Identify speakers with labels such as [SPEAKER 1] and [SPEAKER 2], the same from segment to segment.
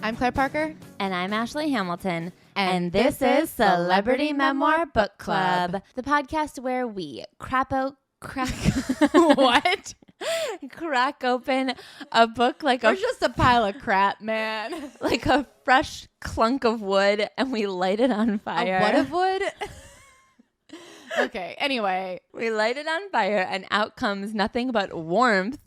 [SPEAKER 1] I'm Claire Parker.
[SPEAKER 2] And I'm Ashley Hamilton. And this is Celebrity Memoir Book Club, the podcast where we crack
[SPEAKER 1] What?
[SPEAKER 2] crack open a book like
[SPEAKER 1] We're just a pile of crap, man.
[SPEAKER 2] like a fresh clunk of wood, and we light it on fire.
[SPEAKER 1] A what of wood? Okay, anyway.
[SPEAKER 2] We light it on fire, and out comes nothing but warmth,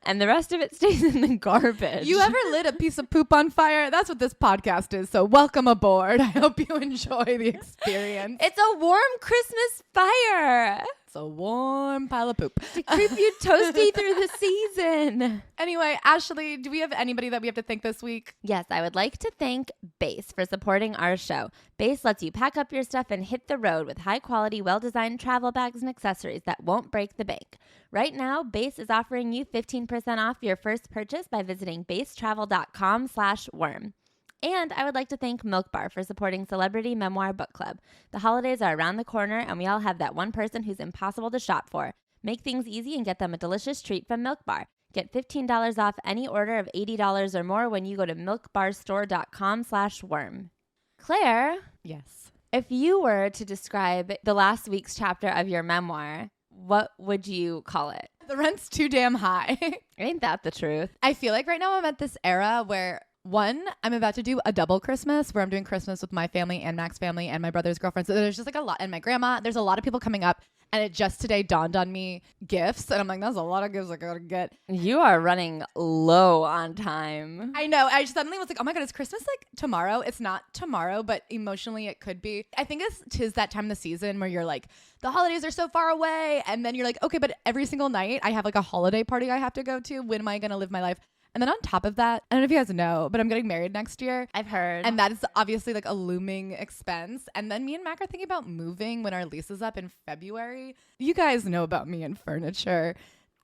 [SPEAKER 2] and the rest of it stays in the garbage.
[SPEAKER 1] You ever lit a piece of poop on fire? That's what this podcast is, so welcome aboard. I hope you enjoy the experience.
[SPEAKER 2] It's a warm Christmas fire.
[SPEAKER 1] It's a warm pile of poop.
[SPEAKER 2] To keep you toasty through the season.
[SPEAKER 1] Anyway, Ashley, do we have anybody that we have to thank this week?
[SPEAKER 2] Yes, I would like to thank Base for supporting our show. Base lets you pack up your stuff and hit the road with high-quality, well-designed travel bags and accessories that won't break the bank. Right now, Base is offering you 15% off your first purchase by visiting basetravel.com/worm. And I would like to thank Milk Bar for supporting Celebrity Memoir Book Club. The holidays are around the corner, and we all have that one person who's impossible to shop for. Make things easy and get them a delicious treat from Milk Bar. Get $15 off any order of $80 or more when you go to milkbarstore.com/worm. Claire?
[SPEAKER 1] Yes.
[SPEAKER 2] If you were to describe the last week's chapter of your memoir, what would you call it?
[SPEAKER 1] The rent's too damn high.
[SPEAKER 2] Ain't that the truth?
[SPEAKER 1] I feel like right now I'm at this era where I'm about to do a double Christmas where I'm doing Christmas with my family and Mac's family and my brother's girlfriend. So there's just like a lot, and my grandma, there's a lot of people coming up. And it just today dawned on me gifts. And I'm like, that's a lot of gifts I gotta get.
[SPEAKER 2] You are running low on time.
[SPEAKER 1] I know. I just suddenly was like, oh my God, is Christmas like tomorrow? It's not tomorrow, but emotionally it could be. I think tis that time of the season where you're like, the holidays are so far away. And then you're like, okay, but every single night I have like a holiday party I have to go to. When am I gonna live my life? And then on top of that, I don't know if you guys know, but I'm getting married next year.
[SPEAKER 2] I've heard.
[SPEAKER 1] And that is obviously like a looming expense. And then me and Mac are thinking about moving when our lease is up in February. You guys know about me and furniture.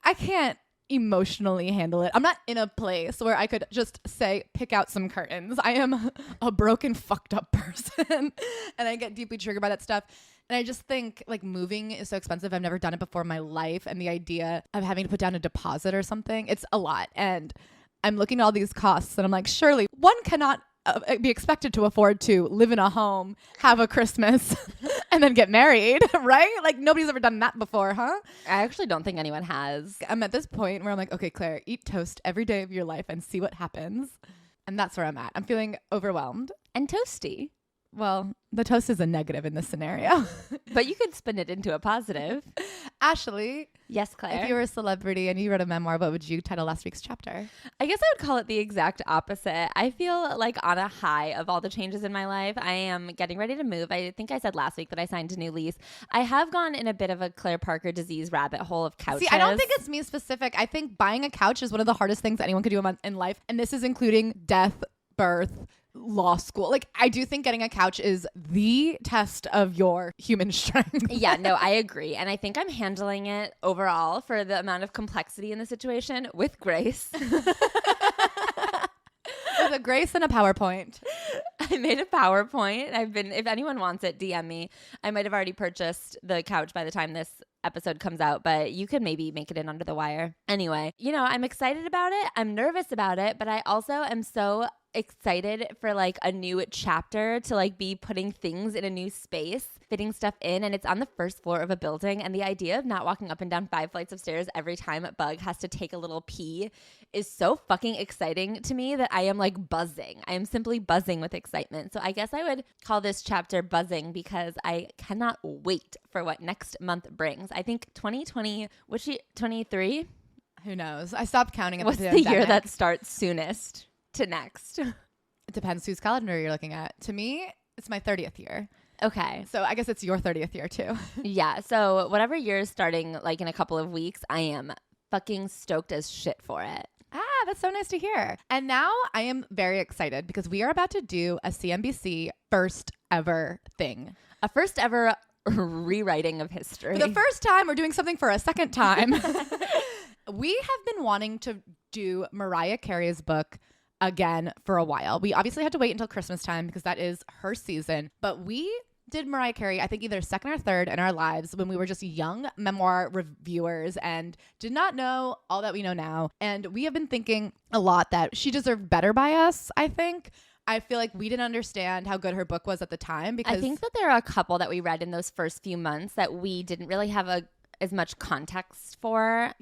[SPEAKER 1] I can't emotionally handle it. I'm not in a place where I could just say, pick out some curtains. I am a broken, fucked up person. And I get deeply triggered by that stuff. And I just think like moving is so expensive. I've never done it before in my life. And the idea of having to put down a deposit or something, it's a lot. And I'm looking at all these costs and I'm like, surely one cannot be expected to afford to live in a home, have a Christmas, and then get married, right? Like nobody's ever done that before, huh?
[SPEAKER 2] I actually don't think anyone has.
[SPEAKER 1] I'm at this point where I'm like, okay, Claire, eat toast every day of your life and see what happens. And that's where I'm at. I'm feeling overwhelmed.
[SPEAKER 2] And toasty.
[SPEAKER 1] Well, the toast is a negative in this scenario.
[SPEAKER 2] But you could spin it into a positive.
[SPEAKER 1] Ashley.
[SPEAKER 2] Yes, Claire.
[SPEAKER 1] If you were a celebrity and you wrote a memoir, what would you title last week's chapter?
[SPEAKER 2] I guess I would call it the exact opposite. I feel like on a high of all the changes in my life. I am getting ready to move. I think I said last week that I signed a new lease. I have gone in a bit of a Claire Parker disease rabbit hole of couches.
[SPEAKER 1] See, I don't think it's me specific. I think buying a couch is one of the hardest things anyone could do in life. And this is including death, birth, law school. Like, I do think getting a couch is the test of your human strength.
[SPEAKER 2] Yeah, no, I agree. And I think I'm handling it overall for the amount of complexity in the situation with grace.
[SPEAKER 1] With a grace and a PowerPoint.
[SPEAKER 2] I made a PowerPoint. If anyone wants it, DM me. I might have already purchased the couch by the time this episode comes out, but you could maybe make it in under the wire. Anyway, I'm excited about it. I'm nervous about it, but I also am so excited for like a new chapter to like be putting things in a new space, fitting stuff in, and it's on the first floor of a building, and the idea of not walking up and down 5 flights of stairs every time Bug has to take a little pee is so fucking exciting to me that I am like buzzing. I am simply buzzing with excitement. So I guess I would call this chapter Buzzing because I cannot wait for what next month brings. I think 2020, 23?
[SPEAKER 1] Who knows? I stopped counting at
[SPEAKER 2] What's the year that starts soonest to next?
[SPEAKER 1] It depends whose calendar you're looking at. To me, it's my 30th year.
[SPEAKER 2] Okay.
[SPEAKER 1] So I guess it's your 30th year too.
[SPEAKER 2] Yeah. So whatever year is starting like in a couple of weeks, I am fucking stoked as shit for it.
[SPEAKER 1] Ah, that's so nice to hear. And now I am very excited because we are about to do a CNBC first ever thing.
[SPEAKER 2] A first ever rewriting of history.
[SPEAKER 1] For the first time, we're doing something for a second time. We have been wanting to do Mariah Carey's book again for a while. We obviously had to wait until Christmas time because that is her season, but we did Mariah Carey, I think either second or third in our lives when we were just young memoir reviewers and did not know all that we know now. And we have been thinking a lot that she deserved better by us, I think. I feel like we didn't understand how good her book was at the time because
[SPEAKER 2] I think that there are a couple that we read in those first few months that we didn't really have as much context for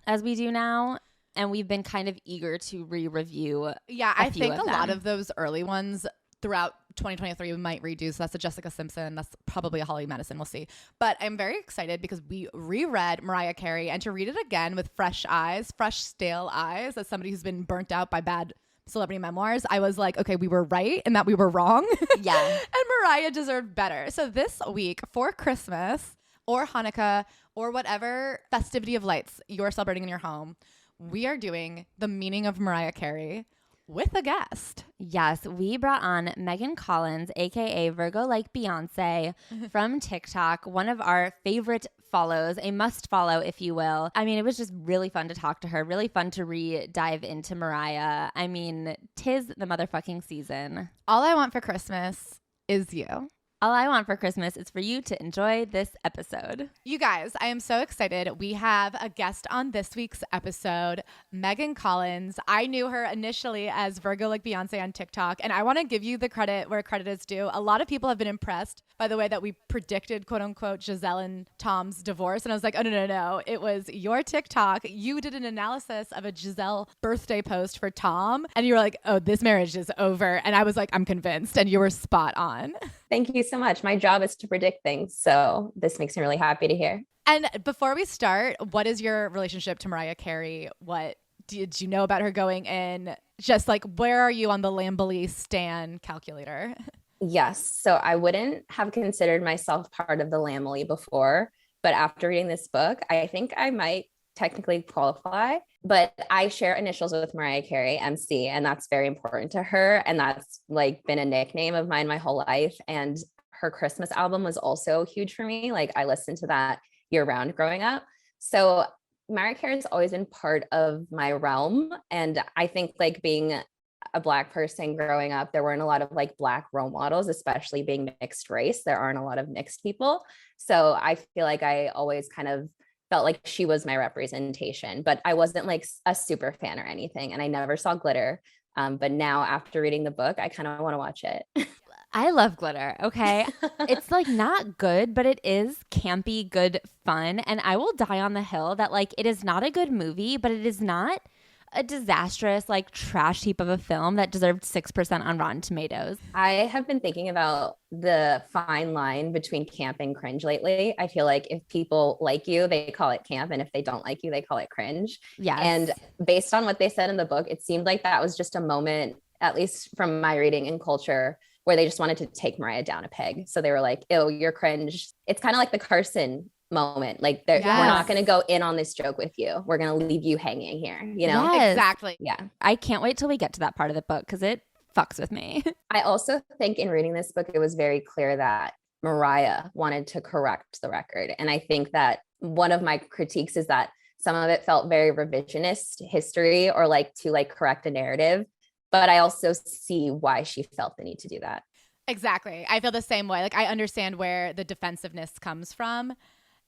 [SPEAKER 2] as we do now. And we've been kind of eager to re-review.
[SPEAKER 1] Yeah, I think a lot of those early ones throughout 2023 we might redo. So that's a Jessica Simpson. That's probably a Holly Madison. We'll see. But I'm very excited because we reread Mariah Carey, and to read it again with fresh eyes, fresh stale eyes, as somebody who's been burnt out by bad celebrity memoirs, I was like, okay, we were right and that we were wrong.
[SPEAKER 2] Yeah.
[SPEAKER 1] And Mariah deserved better. So this week for Christmas or Hanukkah or whatever festivity of lights you're celebrating in your home, we are doing the Meaning of Mariah Carey with a guest.
[SPEAKER 2] Yes, we brought on Megan Collins, aka Virgo Like Beyonce, from TikTok, one of our favorite follows, a must follow, if you will. I mean, it was just really fun to talk to her, really fun to dive into Mariah. I mean, 'tis the motherfucking season.
[SPEAKER 1] All I want for Christmas is you.
[SPEAKER 2] All I want for Christmas is for you to enjoy this episode.
[SPEAKER 1] You guys, I am so excited. We have a guest on this week's episode, Megan Collins. I knew her initially as Virgo Like Beyonce on TikTok, and I want to give you the credit where credit is due. A lot of people have been impressed by the way that we predicted, quote unquote, Giselle and Tom's divorce. And I was like, oh, no. It was your TikTok. You did an analysis of a Giselle birthday post for Tom, and you were like, oh, this marriage is over. And I was like, I'm convinced. And you were spot on.
[SPEAKER 3] Thank you so much. My job is to predict things. So this makes me really happy to hear.
[SPEAKER 1] And before we start, what is your relationship to Mariah Carey? What did you know about her going in? Just like, where are you on the Lambelie Stan calculator?
[SPEAKER 3] Yes. So I wouldn't have considered myself part of the Lamely before, but after reading this book, I think I might technically qualify, but I share initials with Mariah Carey, MC, and that's very important to her. And that's like been a nickname of mine my whole life. And her Christmas album was also huge for me. Like I listened to that year round growing up. So Mariah Carey has always been part of my realm. And I think like being a Black person growing up, there weren't a lot of like Black role models, especially being mixed race. There aren't a lot of mixed people. So I feel like I always kind of felt like she was my representation, but I wasn't like a super fan or anything. And I never saw Glitter. But now after reading the book, I kind of want to watch it.
[SPEAKER 2] I love Glitter. Okay. It's like not good, but it is campy, good fun. And I will die on the hill that like, it is not a good movie, but it is not a disastrous, like trash heap of a film that deserved 6% on Rotten Tomatoes.
[SPEAKER 3] I have been thinking about the fine line between camp and cringe lately. I feel like if people like you, they call it camp. And if they don't like you, they call it cringe.
[SPEAKER 2] Yes.
[SPEAKER 3] And based on what they said in the book, it seemed like that was just a moment, at least from my reading and culture, where they just wanted to take Mariah down a peg. So they were like, ew, you're cringe. It's kind of like the Carson moment. Like we're not going to go in on this joke with you. We're going to leave you hanging here, you know?
[SPEAKER 2] Yes.
[SPEAKER 1] Exactly.
[SPEAKER 3] Yeah.
[SPEAKER 2] I can't wait till we get to that part of the book because it fucks with me.
[SPEAKER 3] I also think in reading this book, it was very clear that Mariah wanted to correct the record. And I think that one of my critiques is that some of it felt very revisionist history or like to like correct a narrative. But I also see why she felt the need to do that.
[SPEAKER 1] Exactly. I feel the same way. Like I understand where the defensiveness comes from.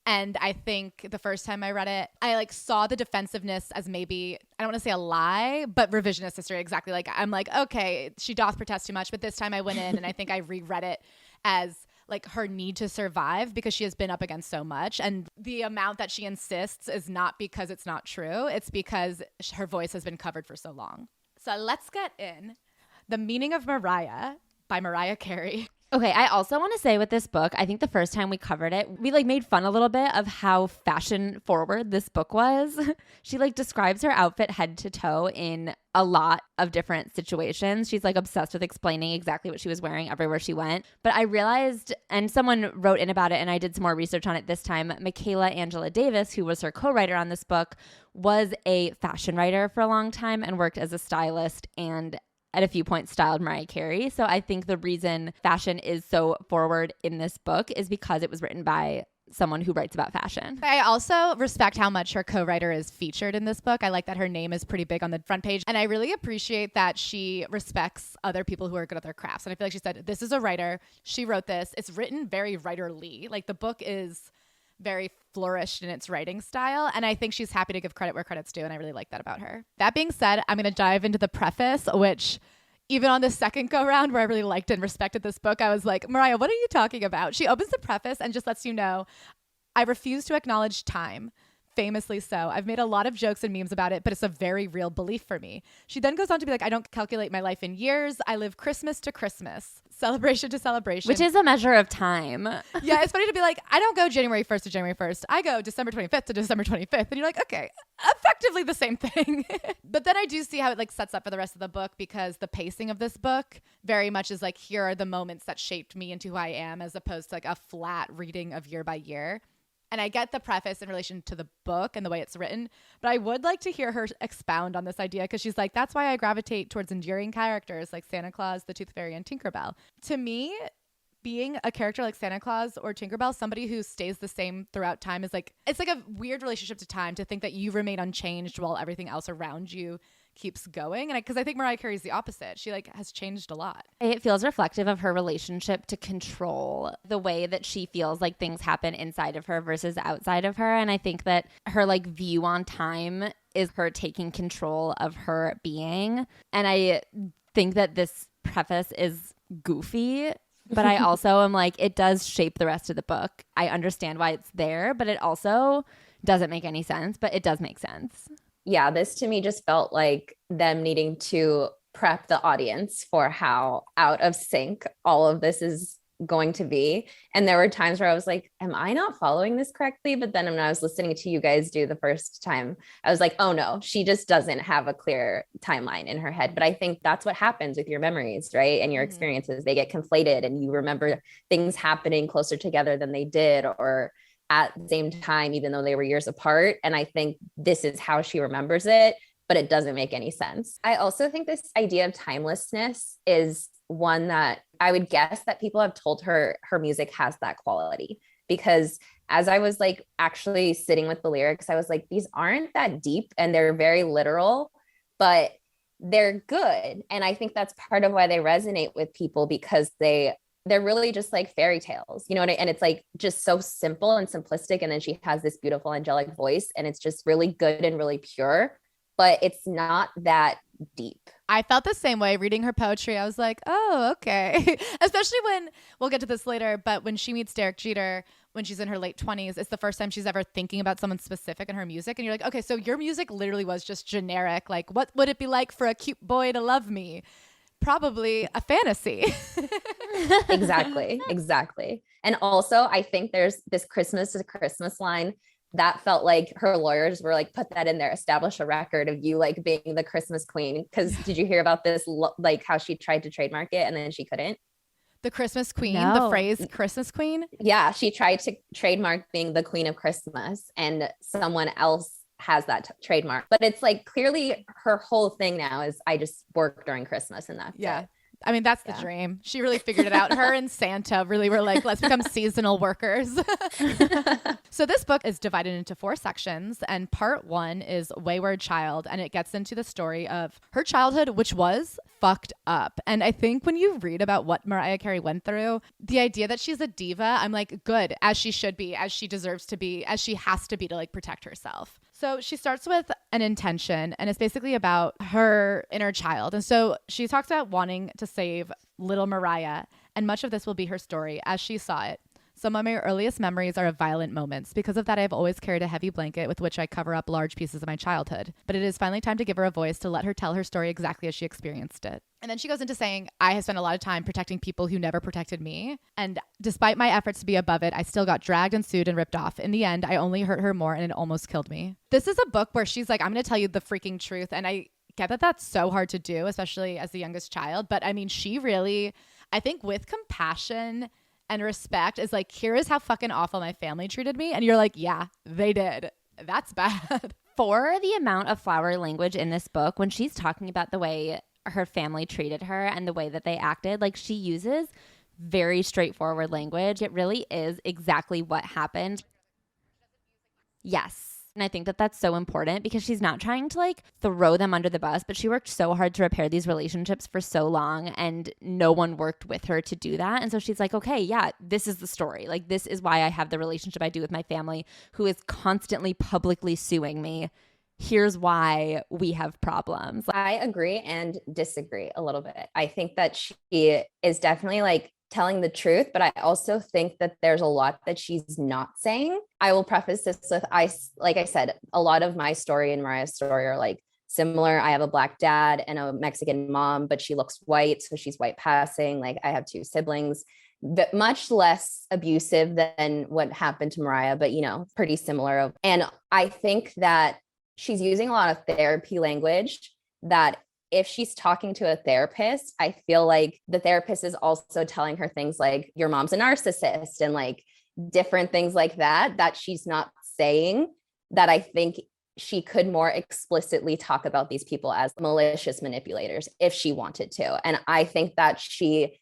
[SPEAKER 1] And I think the first time I read it, I like saw the defensiveness as maybe, I don't want to say a lie, but revisionist history. Exactly. Like I'm like, okay, she doth protest too much. But this time I went in and I think I reread it as like her need to survive because she has been up against so much. And the amount that she insists is not because it's not true. It's because her voice has been covered for so long. So let's get in The Meaning of Mariah by Mariah Carey.
[SPEAKER 2] Okay, I also want to say with this book, I think the first time we covered it, we like made fun a little bit of how fashion forward this book was. She like describes her outfit head to toe in a lot of different situations. She's like obsessed with explaining exactly what she was wearing everywhere she went. But I realized, and someone wrote in about it, and I did some more research on it this time, Michaela Angela Davis, who was her co-writer on this book, was a fashion writer for a long time and worked as a stylist and at a few points styled Mariah Carey. So I think the reason fashion is so forward in this book is because it was written by someone who writes about fashion.
[SPEAKER 1] I also respect how much her co-writer is featured in this book. I like that her name is pretty big on the front page. And I really appreciate that she respects other people who are good at their crafts. And I feel like she said, this is a writer. She wrote this. It's written very writerly. Like the book is very flourished in its writing style. And I think she's happy to give credit where credit's due. And I really like that about her. That being said, I'm going to dive into the preface, which even on the second go round where I really liked and respected this book, I was like, Mariah, what are you talking about? She opens the preface and just lets you know, I refuse to acknowledge time. Famously so. I've made a lot of jokes and memes about it, but it's a very real belief for me. She then goes on to be like, I don't calculate my life in years. I live Christmas to Christmas, celebration to celebration.
[SPEAKER 2] Which is a measure of time.
[SPEAKER 1] Yeah, it's funny to be like, I don't go January 1st to January 1st. I go December 25th to December 25th. And you're like, okay, effectively the same thing. But then I do see how it like sets up for the rest of the book, because the pacing of this book very much is like, here are the moments that shaped me into who I am, as opposed to like a flat reading of year by year. And I get the preface in relation to the book and the way it's written, but I would like to hear her expound on this idea, because she's like, that's why I gravitate towards endearing characters like Santa Claus, the Tooth Fairy, and Tinkerbell. To me, being a character like Santa Claus or Tinkerbell, somebody who stays the same throughout time, is like, it's like a weird relationship to time, to think that you remain unchanged while everything else around you keeps going. And because I think Mariah Carey is the opposite. She like has changed a lot.
[SPEAKER 2] It feels reflective of her relationship to control, the way that she feels like things happen inside of her versus outside of her. And I think that her like view on time is her taking control of her being. And I think that this preface is goofy, but I also am like, it does shape the rest of the book. I understand why it's there, but it also doesn't make any sense, but it does make sense.
[SPEAKER 3] Yeah, this to me just felt like them needing to prep the audience for how out of sync all of this is going to be. And there were times where I was like, am I not following this correctly? But then when I was listening to you guys do the first time, I was like, oh no, she just doesn't have a clear timeline in her head. But I think that's what happens with your memories, right? And your experiences, they get conflated and you remember things happening closer together than they did, or at the same time, even though they were years apart. And I think this is how she remembers it, but it doesn't make any sense. I also think this idea of timelessness is one that I would guess that people have told her her music has that quality, because as I was like actually sitting with the lyrics, I was like, these aren't that deep and they're very literal, but they're good. And I think that's part of why they resonate with people, because they're really just like fairy tales, you know, and it's like just so simple and simplistic. And then she has this beautiful angelic voice and it's just really good and really pure, but it's not that deep.
[SPEAKER 1] I felt the same way reading her poetry. I was like, oh, okay. Especially when, we'll get to this later, but when she meets Derek Jeter, when she's in her late 20s, it's the first time she's ever thinking about someone specific in her music. And you're like, okay, so your music literally was just generic. Like, what would it be like for a cute boy to love me? Probably a fantasy.
[SPEAKER 3] Exactly. And also, I think there's this Christmas to Christmas line that felt like her lawyers were like, put that in there, establish a record of you like being the Christmas queen. Because did you hear about this, like how she tried to trademark it and then she couldn't?
[SPEAKER 1] The Christmas queen,
[SPEAKER 2] No.
[SPEAKER 1] the phrase Christmas queen?
[SPEAKER 3] Yeah, she tried to trademark being the queen of Christmas, and someone else has that trademark. But it's like clearly her whole thing now is I just work during Christmas, and that's
[SPEAKER 1] Yeah.
[SPEAKER 3] it.
[SPEAKER 1] I mean, that's the dream. She really figured it out. Her and Santa really were like, let's become seasonal workers. So this book is divided into 4 sections, and part 1 is Wayward Child, and it gets into the story of her childhood, which was fucked up. And I think when you read about what Mariah Carey went through, the idea that she's a diva, I'm like, good, as she should be, as she deserves to be, as she has to be to like protect herself. So she starts with an intention, and it's basically about her inner child. And so she talks about wanting to save little Mariah, and much of this will be her story as she saw it. Some of my earliest memories are of violent moments. Because of that, I've always carried a heavy blanket with which I cover up large pieces of my childhood. But it is finally time to give her a voice, to let her tell her story exactly as she experienced it. And then she goes into saying, I have spent a lot of time protecting people who never protected me. And despite my efforts to be above it, I still got dragged and sued and ripped off. In the end, I only hurt her more and it almost killed me. This is a book where she's like, I'm going to tell you the freaking truth. And I get that that's so hard to do, especially as the youngest child. But I mean, she really, I think with compassion and respect, is like, here is how fucking awful my family treated me. And you're like, yeah, they did. That's bad.
[SPEAKER 2] For the amount of flowery language in this book, when she's talking about the way her family treated her and the way that they acted, like she uses very straightforward language. It really is exactly what happened. Yes. And I think that that's so important because she's not trying to like throw them under the bus, but she worked so hard to repair these relationships for so long and no one worked with her to do that. And so she's like, okay, yeah, this is the story. Like, this is why I have the relationship I do with my family who is constantly publicly suing me. Here's why we have problems.
[SPEAKER 3] I agree and disagree a little bit. I think that she is definitely like telling the truth, but I also think that there's a lot that she's not saying. I will preface this with, like I said, a lot of my story and Mariah's story are like similar. I have a Black dad and a Mexican mom, but she looks white, so she's white passing. Like, I have two siblings, but much less abusive than what happened to Mariah, but pretty similar. And I think that she's using a lot of therapy language that if she's talking to a therapist, I feel like the therapist is also telling her things like, your mom's a narcissist, and like different things like that she's not saying, that I think she could more explicitly talk about these people as malicious manipulators if she wanted to. And I think that she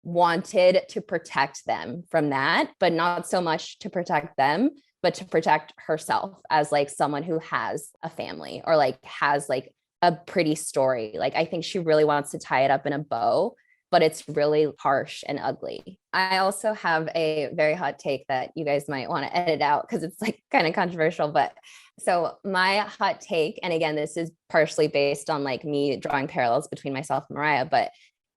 [SPEAKER 3] wanted to protect them from that, but not so much to protect them, but to protect herself as like someone who has a family or like has like a pretty story. Like, I think she really wants to tie it up in a bow, but it's really harsh and ugly. I also have a very hot take that you guys might want to edit out because it's like kind of controversial. But so my hot take, and again, this is partially based on like me drawing parallels between myself and Mariah, but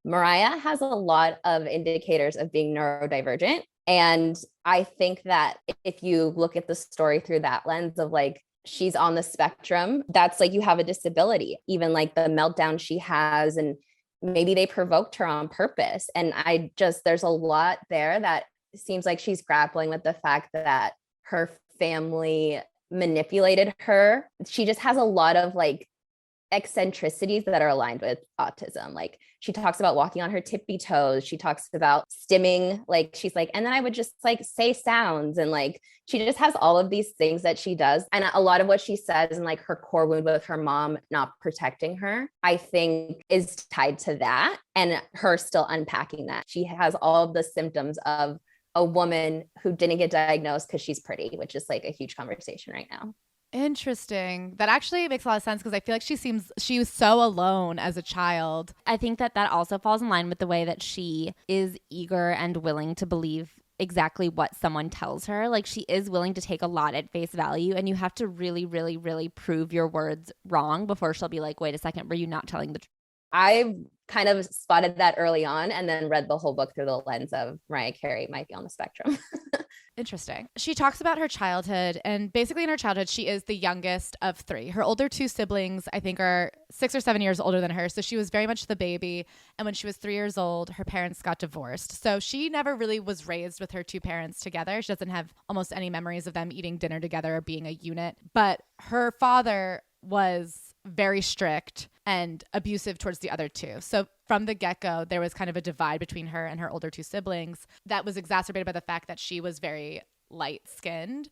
[SPEAKER 3] Mariah has a lot of indicators of being neurodivergent. And I think that if you look at the story through that lens of like, she's on the spectrum, that's like, you have a disability, even like the meltdown she has, and maybe they provoked her on purpose. And there's a lot there that seems like she's grappling with the fact that her family manipulated her. She just has a lot of like eccentricities that are aligned with autism. Like, she talks about walking on her tippy toes. She talks about stimming. Like, she's like, and then I would just like say sounds. And like, she just has all of these things that she does. And a lot of what she says and like her core wound with her mom not protecting her, I think is tied to that, and her still unpacking that. She has all of the symptoms of a woman who didn't get diagnosed because she's pretty, which is like a huge conversation right now.
[SPEAKER 1] Interesting. That actually makes a lot of sense because I feel like she was so alone as a child.
[SPEAKER 2] I think that also falls in line with the way that she is eager and willing to believe exactly what someone tells her. Like, she is willing to take a lot at face value, and you have to really, really, really prove your words wrong before she'll be like, wait a second, were you not telling the truth?
[SPEAKER 3] I kind of spotted that early on and then read the whole book through the lens of Mariah Carey might be on the spectrum.
[SPEAKER 1] Interesting. She talks about her childhood, and basically in her childhood, she is the youngest of three. Her older two siblings, I think, are 6 or 7 years older than her. So she was very much the baby. And when she was 3 years old, her parents got divorced. So she never really was raised with her two parents together. She doesn't have almost any memories of them eating dinner together or being a unit. But her father was very strict and abusive towards the other two. So from the get-go, there was kind of a divide between her and her older two siblings that was exacerbated by the fact that she was very light-skinned.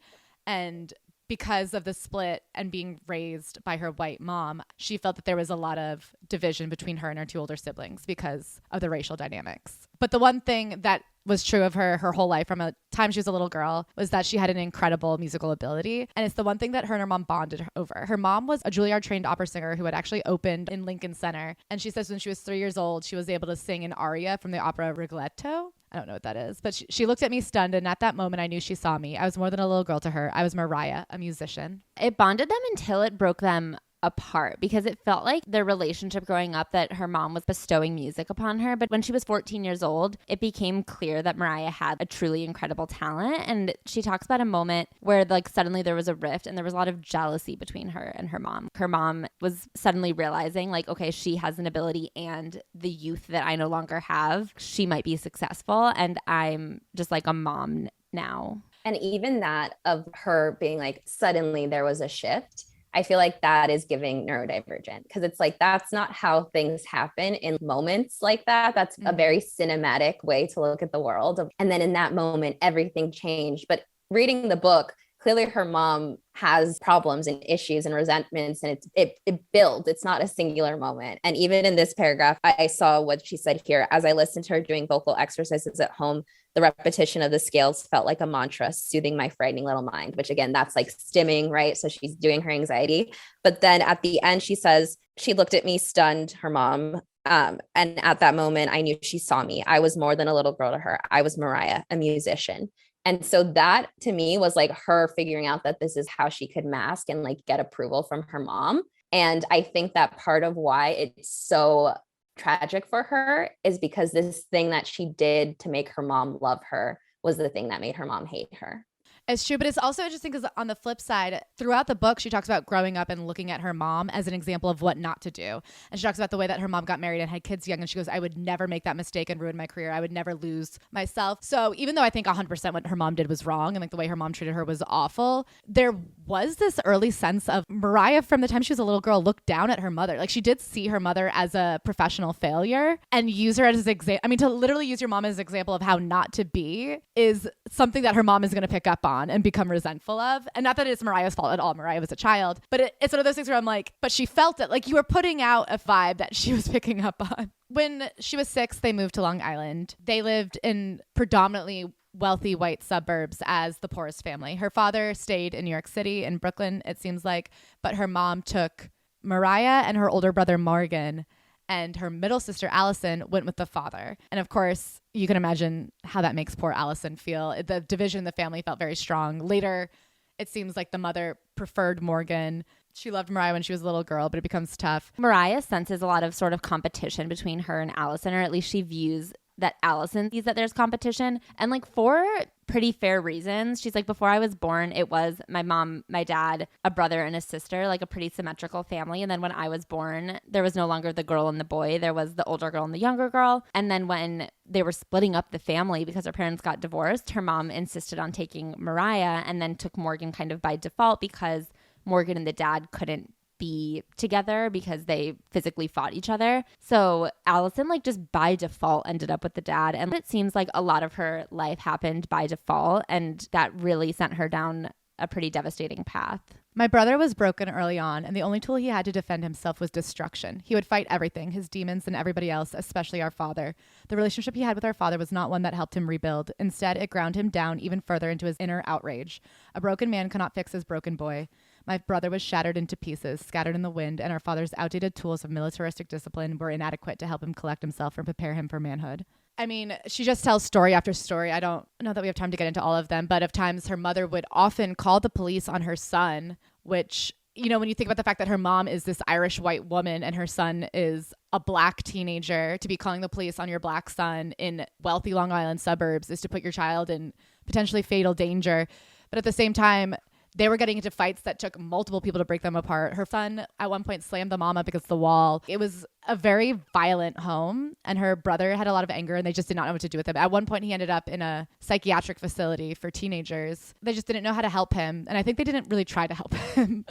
[SPEAKER 1] And because of the split and being raised by her white mom, she felt that there was a lot of division between her and her two older siblings because of the racial dynamics. But the one thing that was true of her whole life from a time she was a little girl was that she had an incredible musical ability. And it's the one thing that her and her mom bonded over. Her mom was a Juilliard trained opera singer who had actually opened in Lincoln Center. And she says when she was 3 years old, she was able to sing an aria from the opera Rigoletto. I don't know what that is, but she looked at me stunned. And at that moment, I knew she saw me. I was more than a little girl to her. I was Mariah, a musician.
[SPEAKER 2] It bonded them until it broke them apart, because it felt like their relationship growing up that her mom was bestowing music upon her. But when she was 14 years old, it became clear that Mariah had a truly incredible talent. And she talks about a moment where like suddenly there was a rift and there was a lot of jealousy between her and her mom. Her mom was suddenly realizing like, okay, she has an ability and the youth that I no longer have, she might be successful. And I'm just like a mom now.
[SPEAKER 3] And even that of her being like, suddenly there was a shift, I feel like that is giving neurodivergent, because it's like, that's not how things happen in moments like that. That's a very cinematic way to look at the world. And then in that moment, everything changed. But reading the book clearly her mom has problems and issues and resentments, and it builds. It's not a singular moment. And even in this paragraph, I saw what she said here. As I listened to her doing vocal exercises at home, the repetition of the scales felt like a mantra, soothing my frightening little mind, which again, that's like stimming, right? So she's doing her anxiety. But then at the end, she says, she looked at me stunned, her mom. And at that moment, I knew she saw me. I was more than a little girl to her. I was Mariah, a musician. And so that to me was like her figuring out that this is how she could mask and like get approval from her mom. And I think that part of why it's so tragic for her is because this thing that she did to make her mom love her was the thing that made her mom hate her.
[SPEAKER 1] It's true, but it's also interesting because on the flip side, throughout the book, she talks about growing up and looking at her mom as an example of what not to do. And she talks about the way that her mom got married and had kids young. And she goes, I would never make that mistake and ruin my career. I would never lose myself. So even though I think 100% what her mom did was wrong and like the way her mom treated her was awful, there was this early sense of Mariah from the time she was a little girl looked down at her mother. Like she did see her mother as a professional failure and use her as an example. I mean, to literally use your mom as an example of how not to be is something that her mom is going to pick up on and become resentful of. And not that it's Mariah's fault at all. Mariah was a child, but it's one of those things where I'm like, but she felt it. Like you were putting out a vibe that she was picking up on. When she was 6, they moved to Long Island. They lived in predominantly wealthy white suburbs as the poorest family. Her father stayed in New York City, in Brooklyn, it seems like, but her mom took Mariah and her older brother Morgan, and her middle sister, Addison, went with the father. And of course, you can imagine how that makes poor Addison feel. The division in the family felt very strong. Later, it seems like the mother preferred Morgan. She loved Mariah when she was a little girl, but it becomes tough.
[SPEAKER 2] Mariah senses a lot of sort of competition between her and Addison, or at least she views that Addison sees that there's competition. And like for pretty fair reasons. She's like, before I was born, it was my mom, my dad, a brother and a sister, like a pretty symmetrical family. And then when I was born, there was no longer the girl and the boy. There was the older girl and the younger girl. And then when they were splitting up the family because her parents got divorced, her mom insisted on taking Mariah and then took Morgan kind of by default because Morgan and the dad couldn't be together because they physically fought each other. So Addison like just by default ended up with the dad. And it seems like a lot of her life happened by default. And that really sent her down a pretty devastating path.
[SPEAKER 1] My brother was broken early on, and the only tool he had to defend himself was destruction. He would fight everything, his demons and everybody else, especially our father. The relationship he had with our father was not one that helped him rebuild. Instead, it ground him down even further into his inner outrage. A broken man cannot fix his broken boy. My brother was shattered into pieces, scattered in the wind, and our father's outdated tools of militaristic discipline were inadequate to help him collect himself and prepare him for manhood. I mean, she just tells story after story. I don't know that we have time to get into all of them, but of times her mother would often call the police on her son, which, you know, when you think about the fact that her mom is this Irish white woman and her son is a black teenager, to be calling the police on your black son in wealthy Long Island suburbs is to put your child in potentially fatal danger. But at the same time, they were getting into fights that took multiple people to break them apart. Her son at one point slammed the mom up against the wall. It was a very violent home, and her brother had a lot of anger and they just did not know what to do with him. At one point, he ended up in a psychiatric facility for teenagers. They just didn't know how to help him. And I think they didn't really try to help him.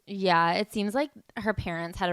[SPEAKER 2] Yeah, it seems like her parents had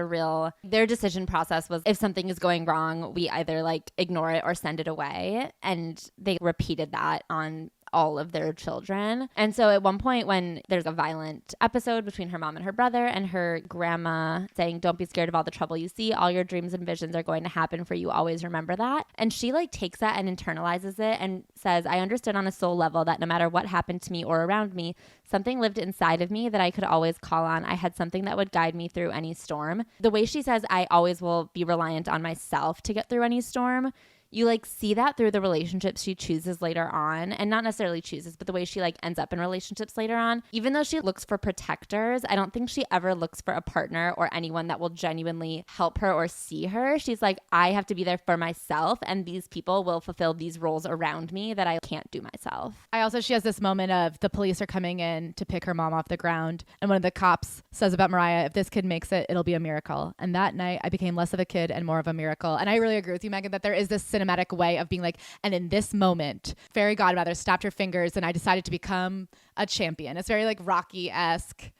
[SPEAKER 2] their decision process was if something is going wrong, we either like ignore it or send it away. And they repeated that on all of their children. And so at one point when there's a violent episode between her mom and her brother and her grandma saying, don't be scared of all the trouble you see. All your dreams and visions are going to happen for you. Always remember that. And she like takes that and internalizes it and says, I understood on a soul level that no matter what happened to me or around me, something lived inside of me that I could always call on. I had something that would guide me through any storm. The way she says, I always will be reliant on myself to get through any storm. You like see that through the relationships she chooses later on, and not necessarily chooses, but the way she like ends up in relationships later on. Even though she looks for protectors, I don't think she ever looks for a partner or anyone that will genuinely help her or see her. She's like, I have to be there for myself, and these people will fulfill these roles around me that I can't do myself.
[SPEAKER 1] She has this moment of the police are coming in to pick her mom off the ground, and one of the cops says about Mariah, if this kid makes it, it'll be a miracle. And that night I became less of a kid and more of a miracle. And I really agree with you, Megan, that there is this cinematic way of being like, and in this moment, fairy godmother snapped her fingers and I decided to become a champion. It's very like Rocky-esque.